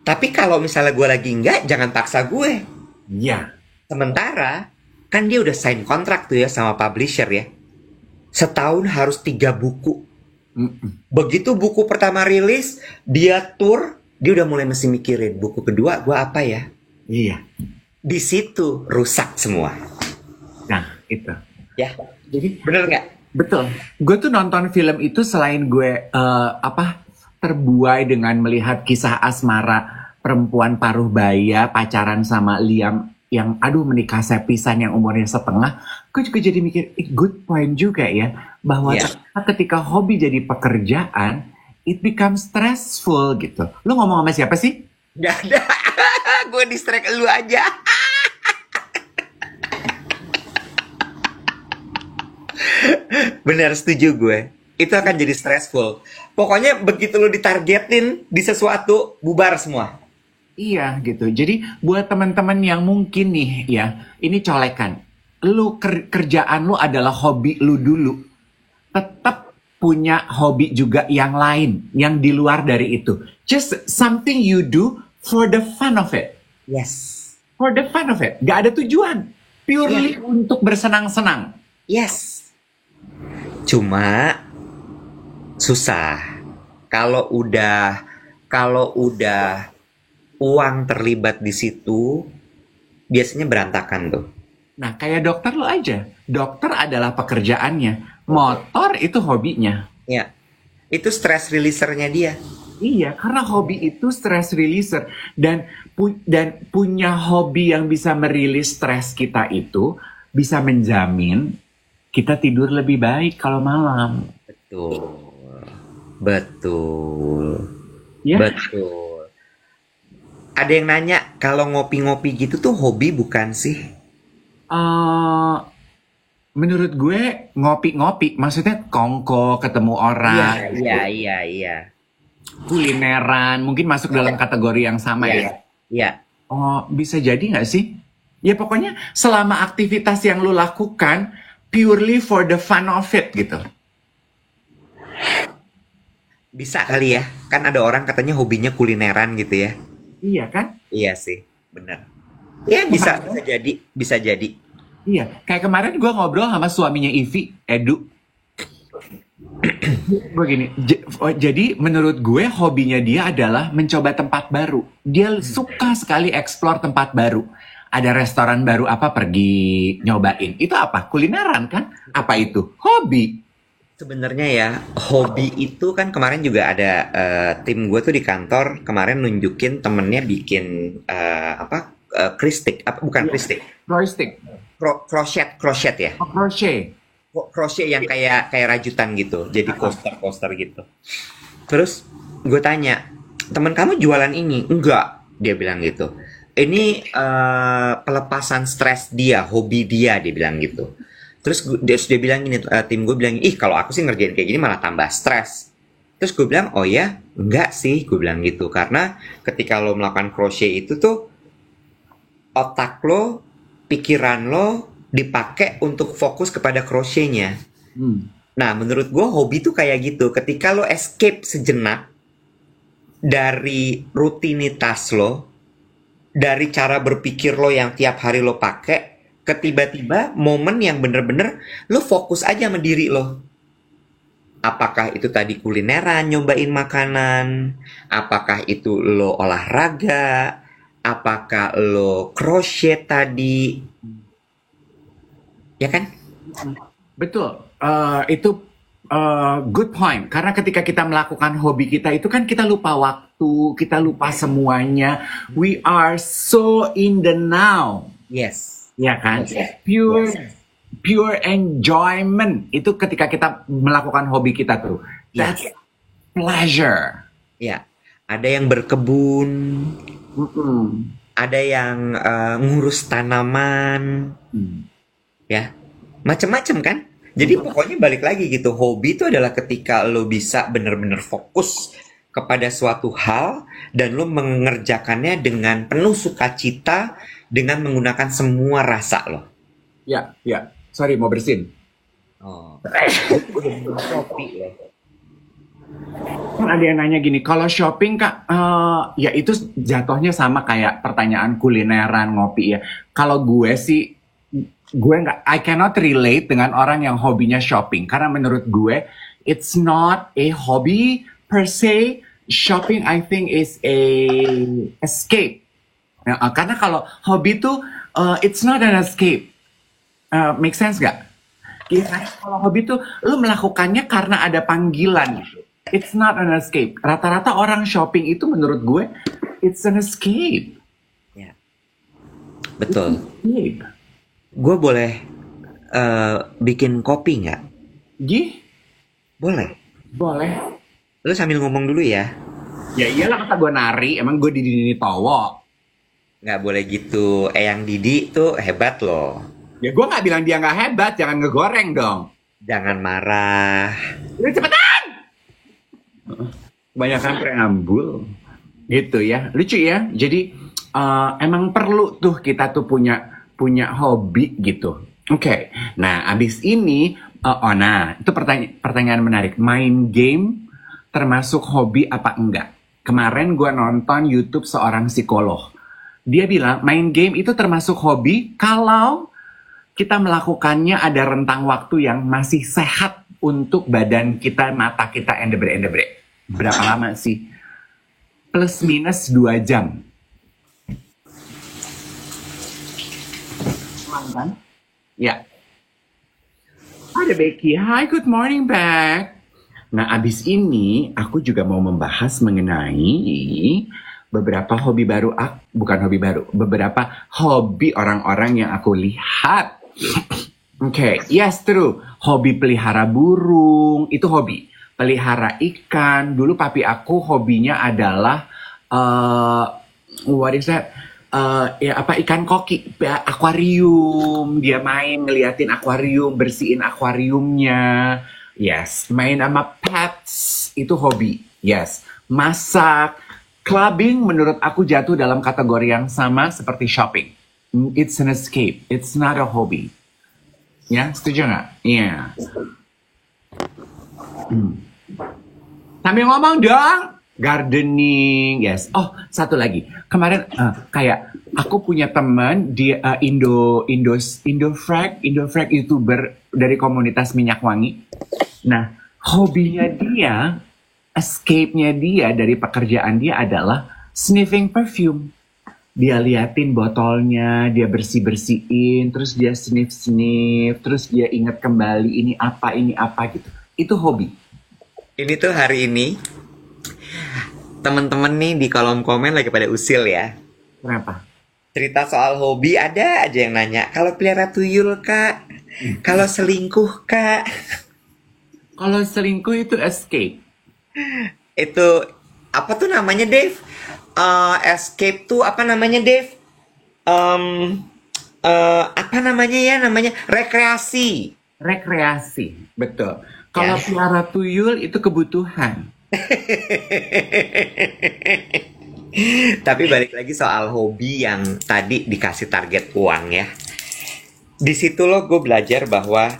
Tapi kalau misalnya gue lagi enggak, jangan paksa gue. Iya. Sementara, kan dia udah sign kontrak tuh ya sama publisher ya. Setahun harus 3 buku. Begitu buku pertama rilis, dia tour, dia udah mulai mesti mikirin buku kedua gue apa ya. Iya. Di situ rusak semua. Nah, itu. Ya. Jadi Bener nggak? betul. Gue tuh nonton film itu selain gue terbuai dengan melihat kisah asmara perempuan paruh baya pacaran sama Liam yang menikah sepisan yang umurnya setengah. Gue juga jadi mikir, good point juga ya, bahwa ketika hobi jadi pekerjaan, it becomes stressful gitu. Lu ngomong sama siapa sih? Gak ada. Gue distract lu aja. Bener, setuju gue. Itu akan jadi stressful. Pokoknya begitu lu ditargetin di sesuatu, bubar semua. Iya gitu. Jadi buat teman-teman yang mungkin nih ya, ini colekan. Lu kerjaan lu adalah hobi lu dulu. Tetap punya hobi juga yang lain, yang di luar dari itu. Just something you do for the fun of it. Yes. For the fun of it. Gak ada tujuan. Purely untuk bersenang-senang. Yes. Cuma susah. Kalau udah uang terlibat di situ, biasanya berantakan tuh. Nah, kayak dokter lo aja. Dokter adalah pekerjaannya. Motor itu hobinya. Ya. Itu stress releasernya dia. Iya, karena hobi itu stress releaser. Dan punya hobi yang bisa merilis stres kita itu bisa menjamin kita tidur lebih baik kalau malam. Betul. Betul. Ya? Betul. Ada yang nanya, kalau ngopi-ngopi gitu tuh hobi bukan sih? Eh, menurut gue ngopi-ngopi, maksudnya kongko, ketemu orang, Iya. kulineran, mungkin masuk dalam kategori yang sama ya. Iya. Oh, bisa jadi nggak sih? Ya pokoknya selama aktivitas yang lu lakukan purely for the fun of it gitu. Bisa kali ya. Kan ada orang katanya hobinya kulineran gitu ya. Iya kan? Iya sih, benar. Ya bisa jadi. Iya, kayak kemarin gue ngobrol sama suaminya Ivi, Edu. Begini, jadi menurut gue hobinya dia adalah mencoba tempat baru. Dia suka sekali explore tempat baru. Ada restoran baru apa pergi nyobain. Itu apa? Kulineran kan? Apa itu? Hobi. Sebenarnya ya, hobi itu kan kemarin juga ada tim gue tuh di kantor kemarin nunjukin temennya bikin kristik, bukan kristik, Joystick. crochet ya, Oh, crochet. crochet yang kayak rajutan gitu, jadi coaster gitu. Terus gue tanya, temen kamu jualan ini? Enggak, dia bilang gitu. Ini pelepasan stres dia, hobi dia bilang gitu. Terus dia bilang gini, tim gue bilang, ih kalau aku sih ngerjain kayak gini malah tambah stres. Terus gue bilang, oh ya, enggak sih, gue bilang gitu. Karena ketika lo melakukan crochet itu tuh, otak lo, pikiran lo dipakai untuk fokus kepada crochetnya. Nah, menurut gue hobi tuh kayak gitu. Ketika lo escape sejenak dari rutinitas lo, dari cara berpikir lo yang tiap hari lo pakai, ketiba-tiba momen yang bener-bener lo fokus aja sama diri lo. Apakah itu tadi kulineran, nyobain makanan, apakah itu lo olahraga, apakah lo crochet tadi, ya kan? Betul. Itu good point. Karena ketika kita melakukan hobi kita itu kan kita lupa waktu, kita lupa semuanya. We are so in the now. Yes. Ya kan? Yes. Pure enjoyment. Itu ketika kita melakukan hobi kita tuh. That's pleasure. Ya. Ada yang berkebun, ada yang ngurus tanaman, ya, macem-macem kan. Jadi pokoknya balik lagi gitu, hobi itu adalah ketika lo bisa bener-bener fokus kepada suatu hal dan lo mengerjakannya dengan penuh sukacita dengan menggunakan semua rasa lo. Ya. Sorry, mau bersin. Oh. Kan ada yang nanya gini, kalau shopping Kak, ya itu jatuhnya sama kayak pertanyaan kulineran, ngopi ya. Kalau gue sih, I cannot relate dengan orang yang hobinya shopping. Karena menurut gue, it's not a hobby per se. Shopping I think is a escape. Karena kalau hobi tuh, it's not an escape. Make sense gak? Ya, kalau hobi tuh, lu melakukannya karena ada panggilan. It's not an escape. Rata-rata orang shopping itu menurut gue, it's an escape. Ya. Betul. Escape. Gue boleh bikin kopi nggak? Gih? Boleh. Boleh. Lu sambil ngomong dulu ya. Ya iyalah kata gue nari, emang gue di towo. Nggak boleh gitu. Eyang Didi tuh hebat loh. Ya gue nggak bilang dia nggak hebat, jangan ngegoreng dong. Jangan marah. Udah cepetan! Kebanyakan preambul. Gitu ya, lucu ya. Jadi emang perlu tuh kita tuh punya hobi gitu. Oke. Nah abis ini Nah, itu pertanyaan menarik. Main game termasuk hobi apa enggak? Kemarin gue nonton YouTube seorang psikolog. Dia bilang main game itu termasuk hobi kalau kita melakukannya ada rentang waktu yang masih sehat untuk badan kita, mata kita, endebre. Berapa lama sih? Plus minus 2 jam. Kan? Ya. Ada Becky. Hi, good morning, Beck. Nah, abis ini aku juga mau membahas mengenai beberapa hobi baru, beberapa hobi orang-orang yang aku lihat. Oke, yes, true. Hobi pelihara burung, itu hobi. Pelihara ikan, dulu papi aku hobinya adalah, what is that? Ikan koki, akuarium. Dia main ngeliatin akuarium, bersihin akuariumnya. Yes, main sama pets, itu hobi. Yes, masak. Clubbing menurut aku jatuh dalam kategori yang sama seperti shopping. It's an escape, it's not a hobby. Ya, setuju nggak? Iya. Sambil ngomong dong. Gardening, yes. Oh, satu lagi. Kemarin kayak aku punya teman dia Indofrag YouTuber dari komunitas minyak wangi. Nah, hobinya dia, escape-nya dia dari pekerjaan dia adalah sniffing perfume. Dia liatin botolnya, dia bersih-bersihin, terus dia sniff-sniff, terus dia ingat kembali ini apa gitu. Itu hobi. Ini tuh hari ini temen-temen nih di kolom komen lagi pada usil ya. Kenapa? Cerita soal hobi ada aja yang nanya. Kalau pelihara tuyul kak? Kalau selingkuh kak? Kalau selingkuh itu escape. Itu apa tuh namanya Dave? Escape tuh apa namanya Dave? Apa namanya ya? Namanya rekreasi. Rekreasi, betul. Kalau pelihara tuyul itu kebutuhan. Tapi balik lagi soal hobi yang tadi dikasih target uang ya. Di situ loh gue belajar bahwa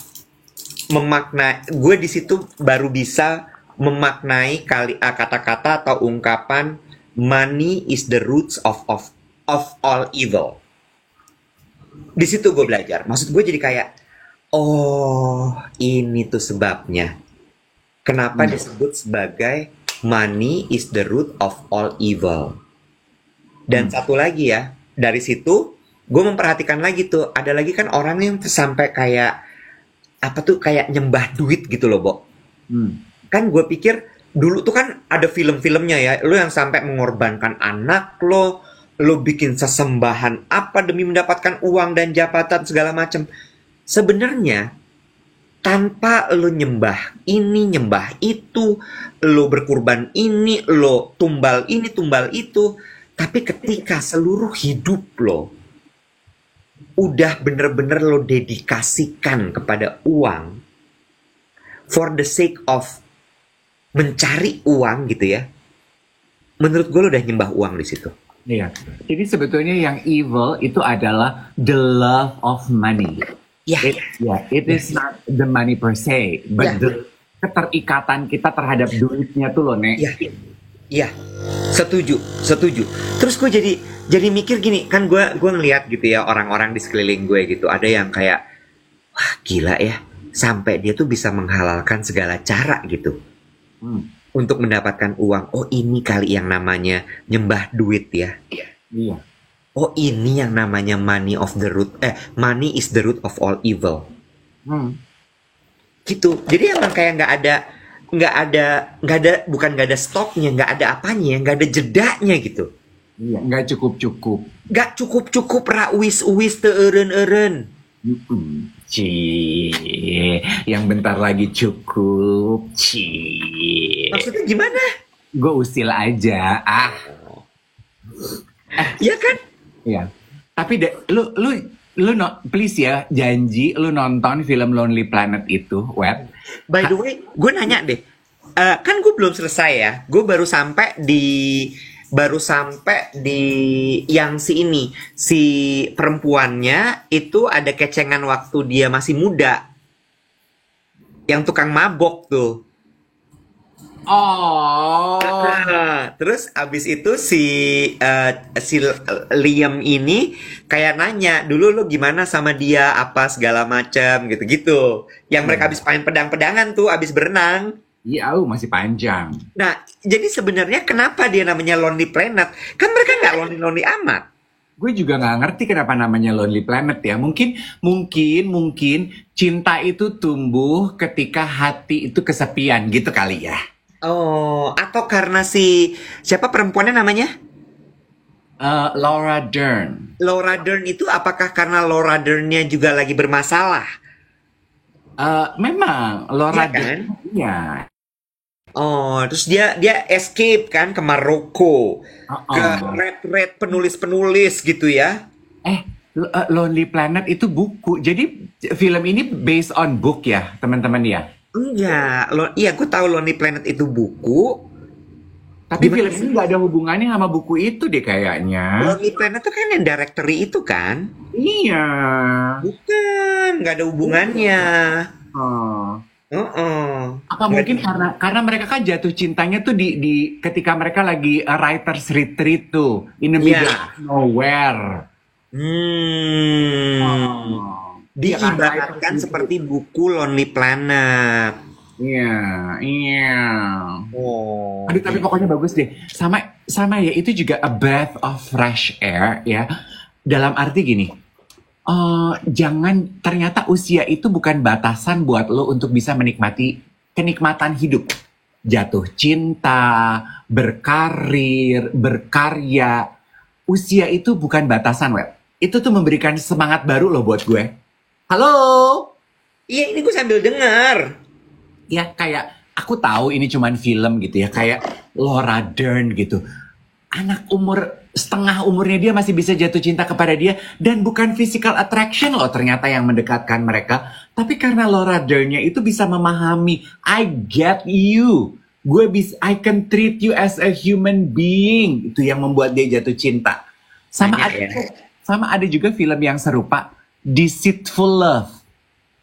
gue di situ baru bisa memaknai kata-kata atau ungkapan money is the roots of all evil. Di situ gue belajar. Maksud gue jadi kayak, oh ini tuh sebabnya. Kenapa disebut sebagai money is the root of all evil. Dan satu lagi ya, dari situ gue memperhatikan lagi tuh, ada lagi kan orang yang sampai kayak apa tuh kayak nyembah duit gitu loh, Bo. Kan gue pikir dulu tuh kan ada film-filmnya ya, lo yang sampai mengorbankan anak lo bikin sesembahan apa demi mendapatkan uang dan jabatan segala macam. Sebenarnya tanpa lo nyembah ini, nyembah itu, lo berkurban ini, lo tumbal ini, tumbal itu, tapi ketika seluruh hidup lo udah bener-bener lo dedikasikan kepada uang for the sake of mencari uang gitu ya, menurut gue lo udah nyembah uang di situ. Iya. Jadi sebetulnya yang evil itu adalah the love of money. It is not the money per se, but the keterikatan kita terhadap duitnya tuh loh, Nek. Iya, setuju. Terus gue jadi mikir gini, kan gue ngeliat gitu ya orang-orang di sekeliling gue gitu, ada yang kayak wah gila ya, sampai dia tuh bisa menghalalkan segala cara gitu untuk mendapatkan uang. Oh ini kali yang namanya nyembah duit ya. Iya. Oh ini yang namanya money is the root of all evil. Gitu. Jadi emang kayak nggak ada stopnya, nggak ada apanya, nggak ada jedanya gitu. Iya, nggak cukup. Nggak cukup ra uwis te eureun. Yang bentar lagi cukup. Maksudnya gimana? Gue usil aja. Iya kan? Iya. Tapi lu please ya, janji lu nonton film Lonely Planet itu, Web. By the way, gue nanya deh. Kan gue belum selesai ya. Gue baru sampai di yang si perempuannya itu ada kecengan waktu dia masih muda. yang tukang mabok tuh. Oh, Terus abis itu si Liam ini kayak nanya, dulu lu gimana sama dia, apa segala macam gitu-gitu. Yang mereka iya. habis main pedang-pedangan tuh, abis berenang. Iya, masih panjang. Nah, jadi sebenarnya kenapa dia namanya Lonely Planet? Kan mereka nggak lonely-lonely amat. Gue juga nggak ngerti kenapa namanya Lonely Planet ya. Mungkin cinta itu tumbuh ketika hati itu kesepian gitu kali ya. Oh, atau karena si siapa perempuannya namanya? Laura Dern. Laura Dern itu apakah karena Laura Dern-nya juga lagi bermasalah? Memang Iya Laura kan? Dern, ya. Oh, terus dia escape kan ke Maroko, ke Uh-uh. red penulis-penulis gitu ya? Eh, Lonely Planet itu buku. Jadi film ini based on book ya, teman-teman ya. Enggak, iya gue tahu Lonely Planet itu buku. Tapi Gimana film ini sih? nggak ada hubungannya sama buku itu deh kayaknya. Lonely Planet itu kan yang directory itu kan? Iya. Bukan, nggak ada hubungannya. Oh. Oh, Apa mungkin karena mereka kan jatuh cintanya tuh di ketika mereka lagi writers retreat tuh in the middle Iya. of nowhere. Hmm. Oh. Iya kan writers Diibaratkan retreat. seperti buku Lonely Planet. Iya, iya. Oh, Aduh, tapi pokoknya bagus deh. Sama sama ya, itu juga a breath of fresh air ya. Dalam arti gini, jangan ternyata usia itu bukan batasan buat lo untuk bisa menikmati kenikmatan hidup. Jatuh cinta, berkarir, berkarya. Usia itu bukan batasan, Web. Itu tuh memberikan semangat baru loh buat gue. Halo? iya ini gue sambil dengar. Ya kayak aku tahu ini cuman film gitu ya, kayak Laura Dern gitu. Anak umur setengah umurnya dia masih bisa jatuh cinta kepada dia, dan bukan physical attraction loh ternyata yang mendekatkan mereka, tapi karena Laura Dern-nya itu bisa memahami, I get you. I can treat you as a human being. Itu yang membuat dia jatuh cinta. Sama Banyak ada ya. sama ada juga film yang serupa, Deceitful Love.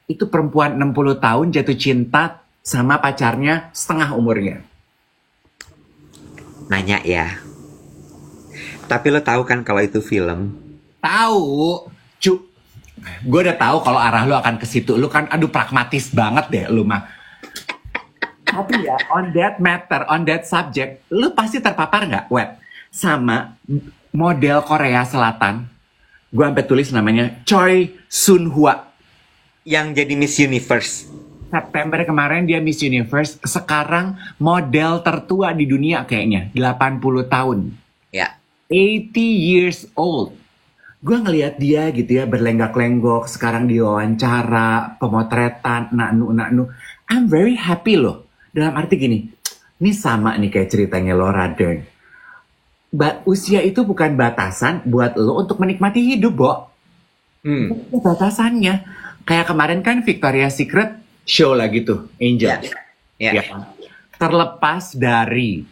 Itu perempuan 60 tahun jatuh cinta sama pacarnya setengah umurnya. Nanya ya. Tapi lo tahu kan kalau itu film? Tahu, gue udah tahu kalau arah lu akan ke situ. Lu kan, aduh pragmatis banget deh lu mah. Tapi ya, on that matter, on that subject, lu pasti terpapar nggak, Wet? Sama model Korea Selatan. Gue sampai tulis namanya Choi Sun Hwa. Yang jadi Miss Universe. September kemarin dia Miss Universe. Sekarang model tertua di dunia kayaknya, 80 tahun. Ya. 80 years old. Gue ngelihat dia gitu ya, berlenggak-lenggok, sekarang diwawancara, pemotretan, naknu. I'm very happy loh. Dalam arti gini, ini sama nih kayak ceritanya Laura Dern. Usia itu bukan batasan buat lo untuk menikmati hidup, Bo. Hmm. Itu batasannya. Kayak kemarin kan Victoria's Secret show lagi tuh, Angel. Ya. Ya kan? Terlepas dari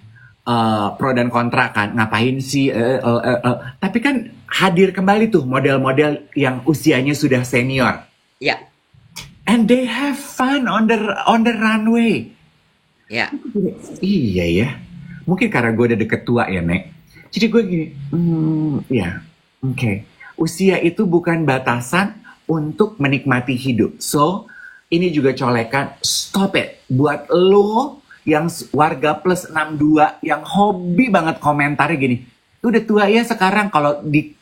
pro dan kontra kan, ngapain sih? Tapi kan hadir kembali tuh model-model yang usianya sudah senior, Ya. and they have fun on the runway. Ya. Iya ya, mungkin karena gue udah deket tua ya, Nek. Jadi gue gini, ya, oke. Usia itu bukan batasan untuk menikmati hidup. So, ini juga colekan, stop it. Buat lo yang warga plus 62 yang hobi banget komentarnya gini, "Lu udah tua ya sekarang," kalau di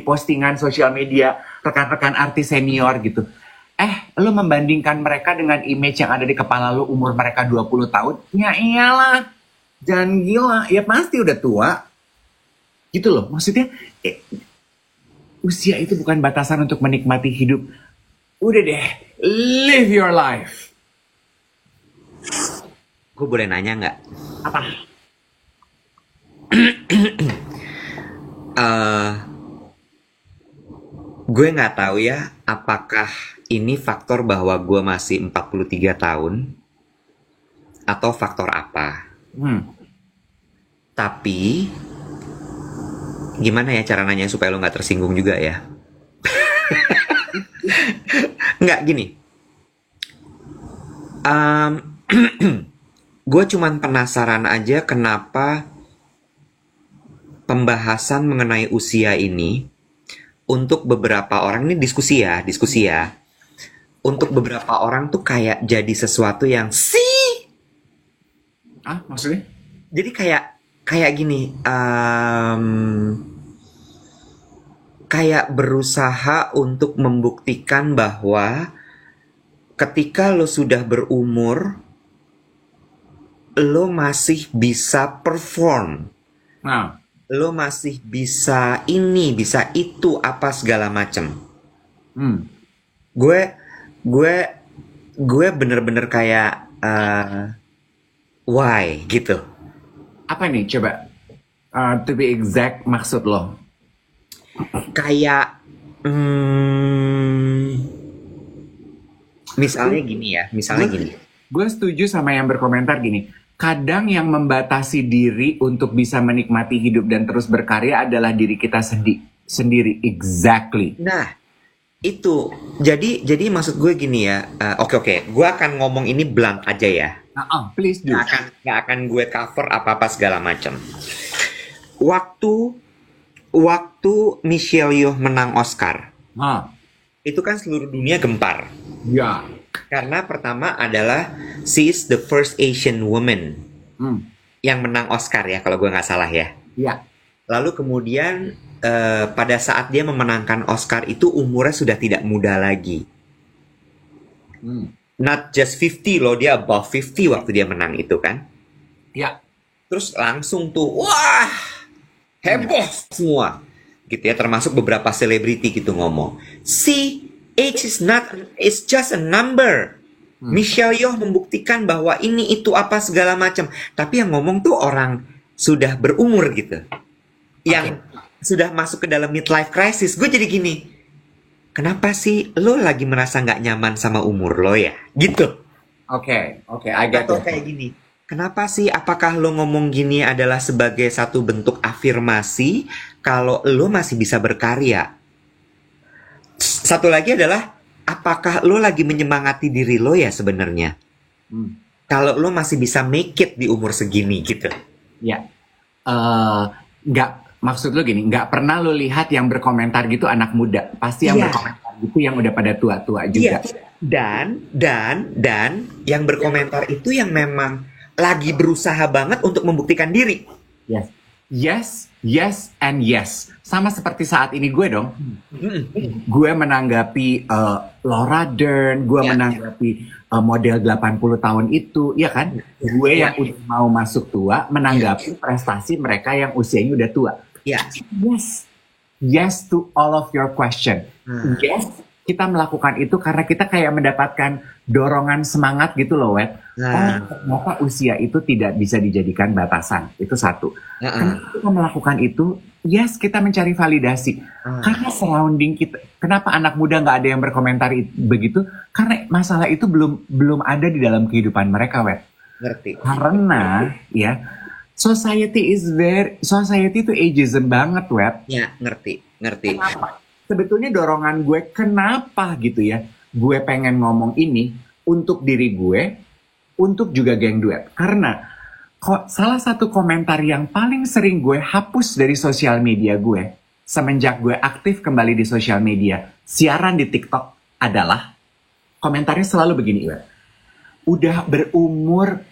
postingan sosial media rekan-rekan artis senior gitu. Lu membandingkan mereka dengan image yang ada di kepala lu umur mereka 20 tahun? Ya iyalah. Jangan gila, ya pasti udah tua. Gitu loh. Maksudnya usia itu bukan batasan untuk menikmati hidup. Udah deh, live your life. Gue boleh nanya nggak? Apa? Eh, gue nggak tahu ya, apakah ini faktor bahwa gue masih 43 tahun atau faktor apa. Tapi gimana ya cara nanya supaya lo nggak tersinggung juga ya? Nggak gini. Um, gue cuman penasaran aja kenapa pembahasan mengenai usia ini untuk beberapa orang ini diskusi ya. Untuk beberapa orang tuh kayak jadi sesuatu yang Ah, maksudnya? jadi kayak gini, kayak berusaha untuk membuktikan bahwa ketika lo sudah berumur, lo masih bisa perform, Nah, lo masih bisa ini, bisa itu, apa segala macem. hmm. Gue, gue, gue bener-bener kayak why gitu. Apa nih coba? To be exact maksud lo? Kayak misalnya gini ya, misalnya gini. Gue setuju sama yang berkomentar gini. Kadang yang membatasi diri untuk bisa menikmati hidup dan terus berkarya adalah diri kita sendiri. Exactly. Nah, itu jadi maksud gue gini ya. Oke, gue akan ngomong ini blank aja ya. Please do. Nggak akan gue cover apa-apa segala macam. Waktu Michelle Yeoh menang Oscar, itu kan seluruh dunia gempar. Ya. Karena pertama adalah she is the first Asian woman yang menang Oscar ya, kalau gue nggak salah ya. Ya. Lalu kemudian pada saat dia memenangkan Oscar itu umurnya sudah tidak muda lagi. Not just 50 loh, dia above 50 waktu dia menang itu kan. Ya. Terus langsung tuh, wah, heboh semua. Gitu ya, termasuk beberapa selebriti gitu ngomong. See, age is not, it's just a number. Michelle Yeoh membuktikan bahwa ini itu apa segala macam. Tapi yang ngomong tuh orang sudah berumur gitu. Yang sudah masuk ke dalam midlife crisis. Gue jadi gini, kenapa sih lo lagi merasa nggak nyaman sama umur lo ya? Gitu. Oke, I get Atau it. kayak gini, kenapa sih apakah lo ngomong gini adalah sebagai satu bentuk afirmasi kalau lo masih bisa berkarya? Satu lagi adalah, apakah lo lagi menyemangati diri lo ya sebenarnya? Kalau lo masih bisa make it di umur segini gitu. Ya. Nggak, maksud lo gini, nggak pernah lo lihat yang berkomentar gitu anak muda. Pasti yang Iya. berkomentar gitu yang udah pada tua-tua juga. Iya. Dan yang berkomentar itu yang memang lagi berusaha banget untuk membuktikan diri. Yes, and yes. Sama seperti saat ini gue dong. Gue menanggapi Laura Dern, gue menanggapi model 80 tahun itu, ya kan? Gue yang udah mau masuk tua, menanggapi prestasi mereka yang usianya udah tua. Yes to all of your question. Yes, kita melakukan itu karena kita kayak mendapatkan dorongan semangat gitu loh, Wet. Ternyata usia itu tidak bisa dijadikan batasan. Itu satu. Kenapa kita melakukan itu? Yes, kita mencari validasi. Karena surrounding kita, kenapa anak muda nggak ada yang berkomentar begitu? Karena masalah itu belum ada di dalam kehidupan mereka, Wet. Ngerti. Karena ya, society itu ageism banget, Wet. Ya, ngerti. Kenapa? Sebetulnya dorongan gue kenapa gitu ya, gue pengen ngomong ini untuk diri gue, untuk juga geng duet. Karena salah satu komentar yang paling sering gue hapus dari sosial media gue semenjak gue aktif kembali di sosial media, siaran di TikTok, adalah komentarnya selalu begini, Iwan. Udah berumur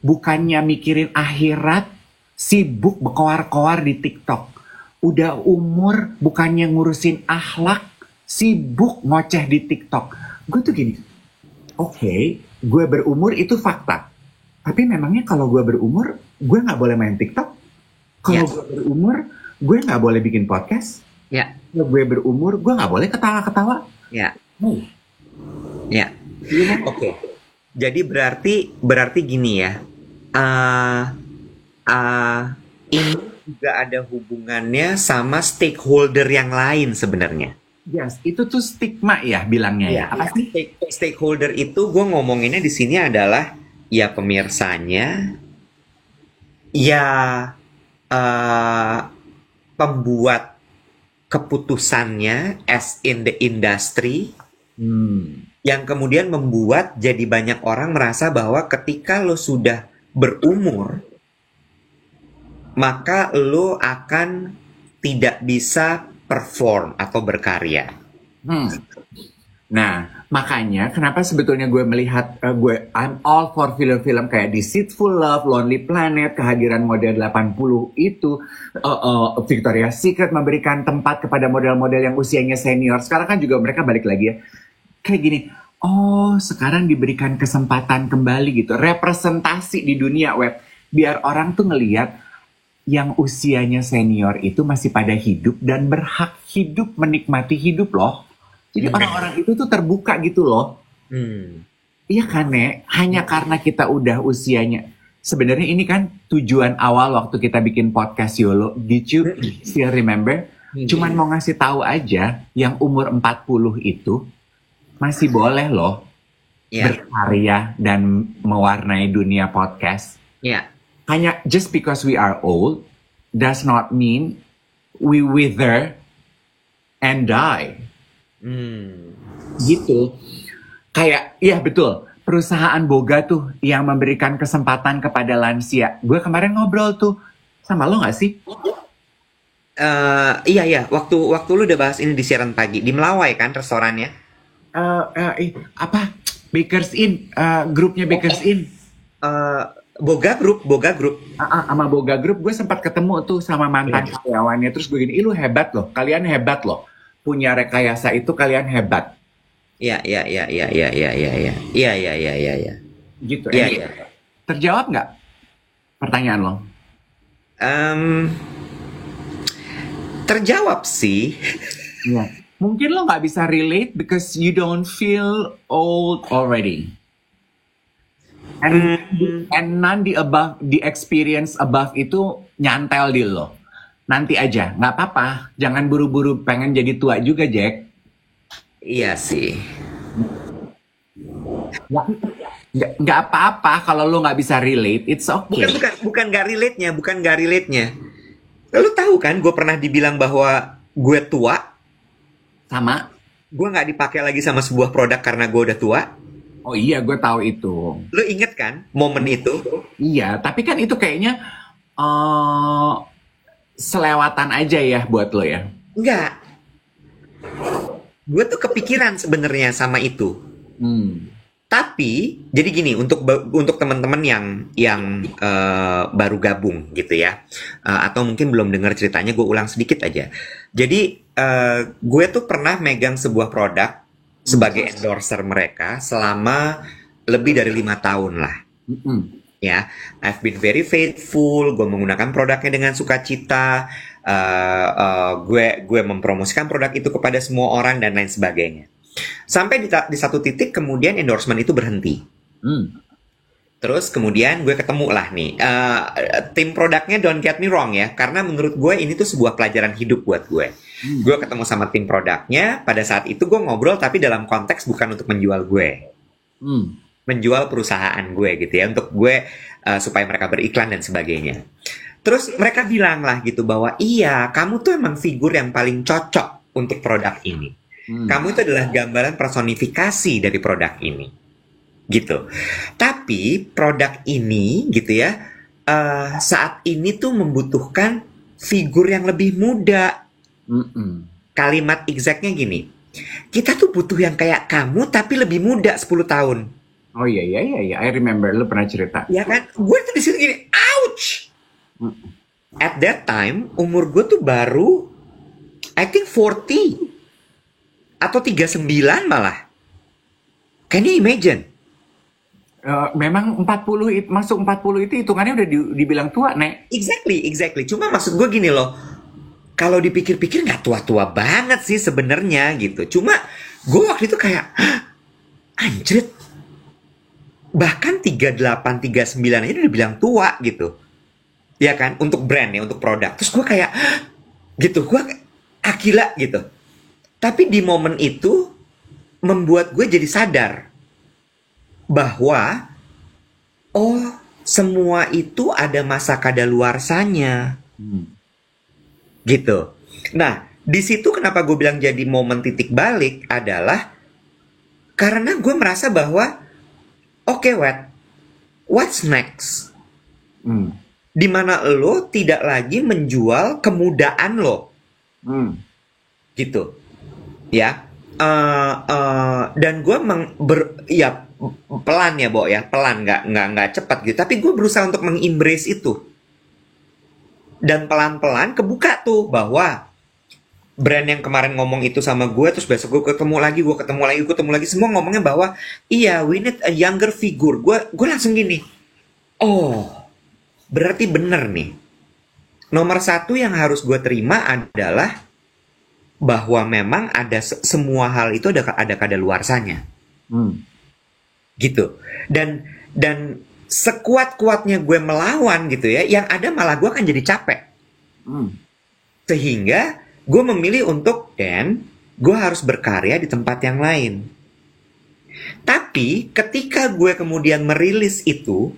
bukannya mikirin akhirat, sibuk berkoar-koar di TikTok. Udah umur bukannya ngurusin akhlak, sibuk ngoceh di TikTok. Gue tuh gini, oke, gue berumur itu fakta. Tapi memangnya kalau gue berumur, gue nggak boleh main TikTok? Kalau gue berumur, gue nggak boleh bikin podcast? Kalau gue berumur, gue nggak boleh ketawa-ketawa? Oke. Jadi berarti gini ya. Ini juga ada hubungannya sama stakeholder yang lain sebenarnya. Yes, itu tuh stigma ya bilangnya ya. Apa sih? Stakeholder itu gue ngomonginnya di sini adalah ya pemirsanya, ya pembuat keputusannya as in the industry, yang kemudian membuat jadi banyak orang merasa bahwa ketika lo sudah berumur, maka lo akan tidak bisa perform atau berkarya. Hmm. Nah, makanya kenapa sebetulnya gue melihat I'm all for film-film kayak Deceitful Love, Lonely Planet, kehadiran model 80 itu, Victoria's Secret memberikan tempat kepada model-model yang usianya senior. Sekarang kan juga mereka balik lagi ya. Kayak gini, oh sekarang diberikan kesempatan kembali gitu, representasi di dunia web. Biar orang tuh ngelihat yang usianya senior itu masih pada hidup dan berhak hidup, menikmati hidup loh. Jadi orang-orang itu tuh terbuka gitu loh. Iya kan, Nek? Hanya karena kita udah usianya. Sebenarnya ini kan tujuan awal waktu kita bikin podcast YOLO. Did you still remember? Cuman mau ngasih tahu aja yang umur 40 itu masih boleh loh berkarya dan mewarnai dunia podcast. Hanya just because we are old does not mean we wither and die. Gitu. Kayak, iya betul. Perusahaan boga tuh yang memberikan kesempatan kepada lansia. Gue kemarin ngobrol tuh sama lo gak sih? Iya. Waktu lu udah bahas ini di siaran pagi di Melawai kan restorannya? Apa? Bakers Inn, grupnya Bakers Inn. Boga Group. Sama Boga Group gue sempat ketemu tuh sama mantan karyawannya. Terus gue gini, lu hebat loh, kalian hebat loh. Punya rekayasa itu kalian hebat. Iya. Gitu. Terjawab nggak pertanyaan lo? Terjawab sih. Iya. Mungkin lo nggak bisa relate because you don't feel old already. And none the experience above itu nyantel di lo. Nanti aja, nggak apa-apa. Jangan buru-buru pengen jadi tua juga, Jack. Iya sih. Nggak apa-apa kalau lo nggak bisa relate, it's okay. Bukan nggak relate-nya. Lo tahu kan, gue pernah dibilang bahwa gue tua. Sama? Gue nggak dipakai lagi sama sebuah produk karena gue udah tua. Oh iya, gue tahu itu. Lo inget kan momen itu? Iya, tapi kan itu kayaknya selewatan aja ya buat lo ya? Enggak. Gue tuh kepikiran sebenarnya sama itu. Tapi jadi gini, untuk teman-teman yang baru gabung gitu ya, atau mungkin belum dengar ceritanya, gue ulang sedikit aja. Jadi gue tuh pernah megang sebuah produk sebagai endorser mereka selama lebih dari 5 tahun lah. Ya, I've been very faithful. Gue menggunakan produknya dengan sukacita. Gue mempromosikan produk itu kepada semua orang dan lain sebagainya. Sampai di satu titik kemudian endorsement itu berhenti. Terus kemudian gue ketemu lah nih tim produknya, don't get me wrong ya, karena menurut gue ini tuh sebuah pelajaran hidup buat gue. Gue ketemu sama tim produknya. Pada saat itu gue ngobrol tapi dalam konteks bukan untuk menjual gue. Menjual perusahaan gue gitu ya, untuk gue supaya mereka beriklan dan sebagainya. Terus mereka bilang lah gitu bahwa iya, kamu tuh emang figur yang paling cocok untuk produk ini. Kamu itu adalah gambaran personifikasi dari produk ini, gitu. Tapi produk ini gitu ya, saat ini tuh membutuhkan figur yang lebih muda. Kalimat exactnya gini, kita tuh butuh yang kayak kamu tapi lebih muda 10 tahun. Oh iya, I remember, lu pernah cerita. Ya kan, gue tuh di situ gini, ouch. At that time, umur gue tuh baru, I think 40 atau 39 malah. Can you imagine? Memang 40 masuk 40 itu hitungannya udah dibilang tua, Nek. Exactly. Cuma maksud gue gini loh, kalau dipikir-pikir nggak tua-tua banget sih sebenarnya gitu. Cuma gue waktu itu kayak, anjrit. Bahkan 38, 39 aja udah dibilang tua gitu. Ya kan, untuk brand ya, untuk produk. Terus gue kayak, gitu, gue gila gitu. Tapi di momen itu membuat gue jadi sadar bahwa oh, semua itu ada masa kadaluarsanya. Gitu. Nah, di situ kenapa gue bilang jadi momen titik balik adalah Karena gue merasa bahwa, oke, what's next? Hmm. Dimana lo tidak lagi menjual kemudaan lo, Hmm. gitu, ya. Dan gue ya pelan ya, Bo, ya, pelan, nggak cepat gitu. Tapi gue berusaha untuk mengembrace itu. Dan pelan-pelan kebuka tuh bahwa brand yang kemarin ngomong itu sama gue, terus besok gue ketemu lagi, semua ngomongnya bahwa iya, we need a younger figure. Gue langsung gini, oh, berarti bener nih. Nomor satu yang harus gue terima adalah bahwa memang ada semua hal itu ada kadaluarsanya, gitu. Dan sekuat-kuatnya gue melawan gitu ya, yang ada malah gue akan jadi capek. Sehingga gue memilih untuk, Dan, gue harus berkarya di tempat yang lain. Tapi ketika gue kemudian merilis itu,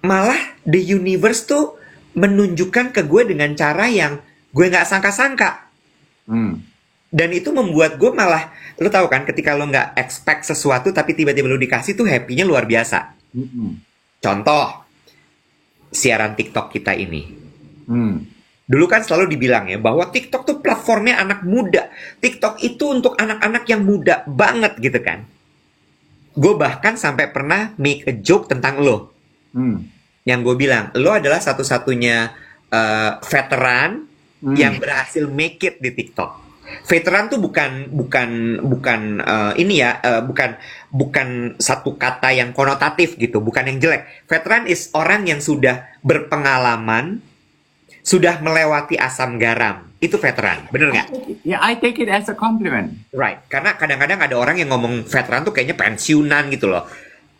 malah the universe tuh menunjukkan ke gue dengan cara yang gue nggak sangka-sangka. Dan itu membuat gue malah, lo tahu kan, ketika lo nggak expect sesuatu tapi tiba-tiba lo dikasih tuh happy-nya luar biasa. Contoh, siaran TikTok kita ini. Dulu kan selalu dibilang ya bahwa TikTok tuh platformnya anak muda. TikTok itu untuk anak-anak yang muda banget gitu kan. Gue bahkan sampai pernah make a joke tentang lo. Yang gue bilang, lo adalah satu-satunya veteran yang berhasil make it di TikTok. Veteran tuh bukan satu kata yang konotatif gitu, bukan yang jelek. Veteran is orang yang sudah berpengalaman, sudah melewati asam garam. Itu veteran, bener nggak? Yeah, I take it as a compliment. Right, karena kadang-kadang ada orang yang ngomong veteran tuh kayaknya pensiunan gitu loh.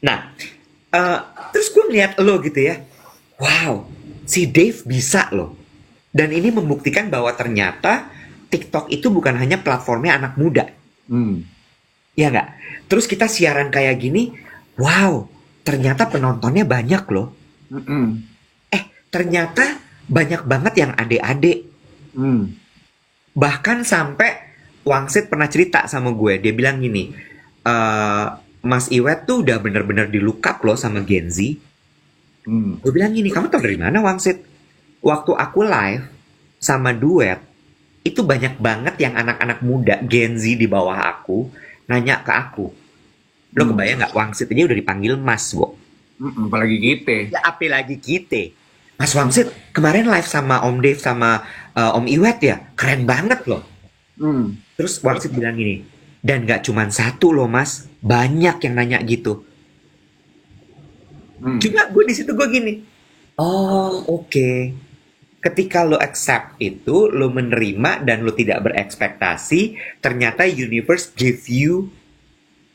Nah, terus gue ngeliat lo gitu ya, wow, si Dave bisa loh. Dan ini membuktikan bahwa ternyata TikTok itu bukan hanya platformnya anak muda. Ya nggak? Terus kita siaran kayak gini, wow, ternyata penontonnya banyak loh. Ternyata banyak banget yang adik-adik. Bahkan sampai Wangsit pernah cerita sama gue, dia bilang gini, Mas Iwet tuh udah bener-bener dilukap loh sama Gen Z. Gue bilang gini, kamu tau dari mana, Wangsit? Waktu aku live sama Duet, itu banyak banget yang anak-anak muda Gen Z di bawah aku nanya ke aku. Lo kebayang nggak, Wangsit ini udah dipanggil Mas, Bo? Apalagi gitu. Ya, apalagi kita. Mas Wangsit, kemarin live sama Om Dave sama Om Iwet ya, keren banget loh. Terus Wangsit bilang gini, dan gak cuma satu loh Mas, banyak yang nanya gitu. Cuma gue di situ gue gini, oh oke. Ketika lo accept itu, lo menerima dan lo tidak berekspektasi, ternyata universe give you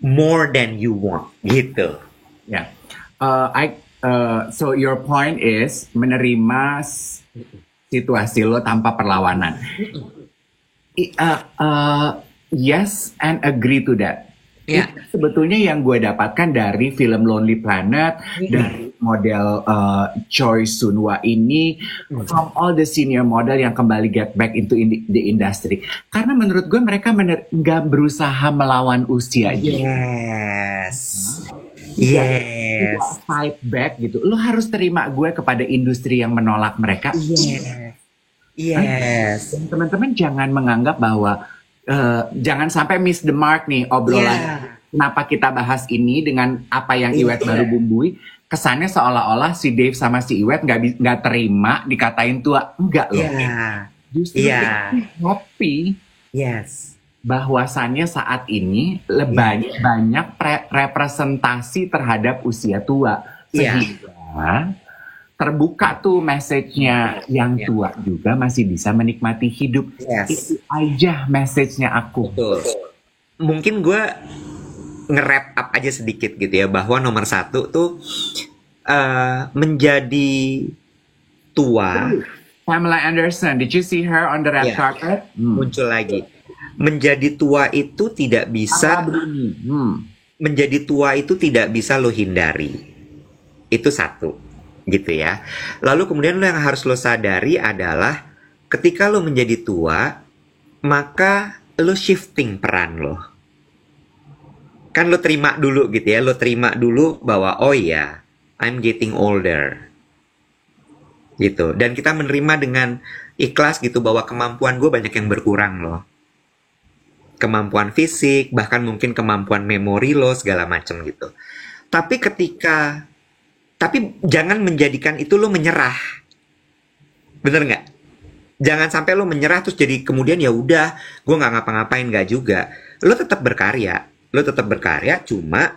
more than you want, gitu. Ya, so your point is menerima situasi lo tanpa perlawanan. Yes, and agree to that. Ya. Itu sebetulnya yang gue dapatkan dari film Lonely Planet, dari model Choi Sun-wha ini, from all the senior model yang kembali get back into the industry. Karena menurut gue mereka nggak berusaha melawan usia. Yes. Fight back gitu. Lo harus terima gue kepada industri yang menolak mereka. Yes. Teman-teman jangan menganggap bahwa jangan sampai miss the mark nih obrolan. Kenapa kita bahas ini dengan apa yang Iwet baru bumbui? Kesannya seolah-olah si Dave sama si Iwet nggak terima dikatain tua. Enggak loh. Justru happy. Yes. Bahwasannya saat ini banyak representasi terhadap usia tua. Sehingga terbuka tuh message-nya yang tua juga masih bisa menikmati hidup. Itu aja message-nya aku. Betul. Mungkin gue nge-wrap up aja sedikit gitu ya, bahwa nomor satu tuh menjadi tua. Pamela Anderson, did you see her on the red carpet? Muncul lagi. Menjadi tua itu tidak bisa. Menjadi tua itu tidak bisa lo hindari. Itu satu. Gitu ya. Lalu kemudian lo yang harus lo sadari adalah ketika lo menjadi tua, maka lo shifting peran lo. kan lo terima dulu gitu ya, lo terima dulu bahwa oh ya, I'm getting older gitu. Dan kita menerima dengan ikhlas gitu bahwa kemampuan gue banyak yang berkurang loh. Kemampuan fisik, bahkan mungkin kemampuan memori lo segala macem gitu. Tapi tapi jangan menjadikan itu lo menyerah. Bener nggak? Jangan sampai lo menyerah terus jadi kemudian ya udah, gue nggak ngapa-ngapain, nggak juga. Lo tetap berkarya, cuma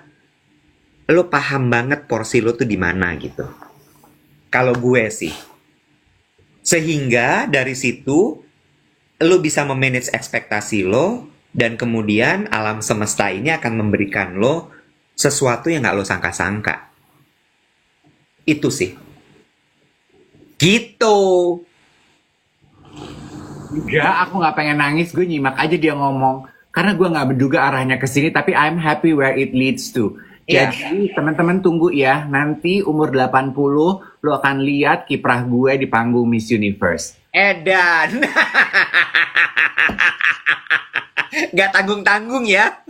lo paham banget porsi lo tuh di mana gitu. Kalau gue sih, sehingga dari situ lo bisa memanage ekspektasi lo dan kemudian alam semesta ini akan memberikan lo sesuatu yang nggak lo sangka-sangka. Itu sih. Gitu. Enggak, aku nggak pengen nangis, gue nyimak aja dia ngomong. Karena gue nggak menduga arahnya ke sini, tapi I'm happy where it leads to. Iya. Jadi teman-teman tunggu ya, nanti umur 80 lo akan lihat kiprah gue di panggung Miss Universe. Edan. Gak tanggung-tanggung ya.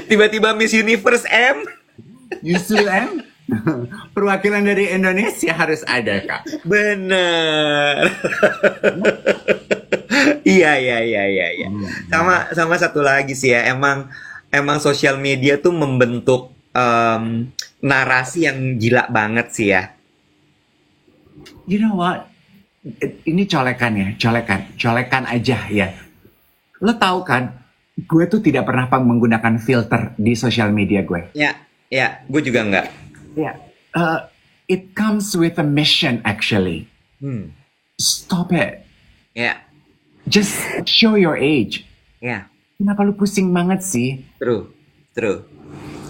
Tiba-tiba Miss Universe M. Justru kan, perwakilan dari Indonesia harus ada, Kak. Bener. Iya. Sama satu lagi sih ya, emang sosial media tuh membentuk narasi yang gila banget sih ya. You know what? Ini colekan aja ya. Lo tahu kan, gue tuh tidak pernah menggunakan filter di sosial media gue. Ya, gue juga enggak. Ya, it comes with a mission actually. Stop it. Ya, Just show your age. ya, Kenapa lu pusing banget sih? true.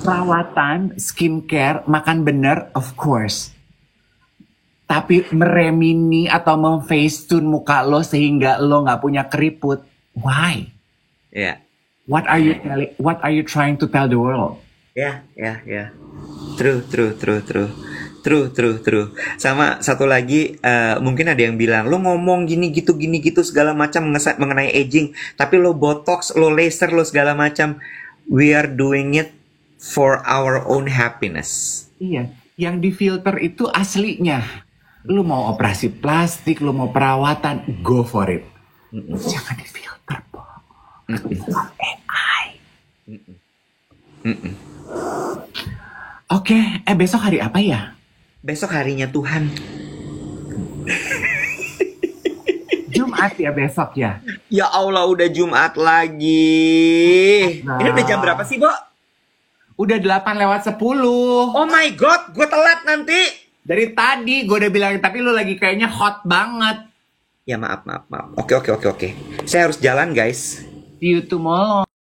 Perawatan, skincare, makan bener, of course. Tapi meremini atau memfacetune muka lo sehingga lo nggak punya keriput. Why? Ya, What are you trying to tell the world? ya. True. Sama satu lagi, mungkin ada yang bilang, lo ngomong gini gitu segala macam mengenai aging, tapi lo botox, lo laser, lo segala macam. We are doing it for our own happiness. Iya, yang difilter itu aslinya. Lu mau operasi plastik, lu mau perawatan, go for it. Jangan difilter, po. AI. Oke, besok hari apa ya? Besok harinya Tuhan. Jumat ya besok ya? Ya Allah, udah Jumat lagi. Ini udah jam berapa sih, Bo? Udah 8:10. Oh my God, gue telat nanti. Dari tadi gue udah bilang, tapi lu lagi kayaknya hot banget. Ya maaf. Oke. Saya harus jalan, guys. See you tomorrow.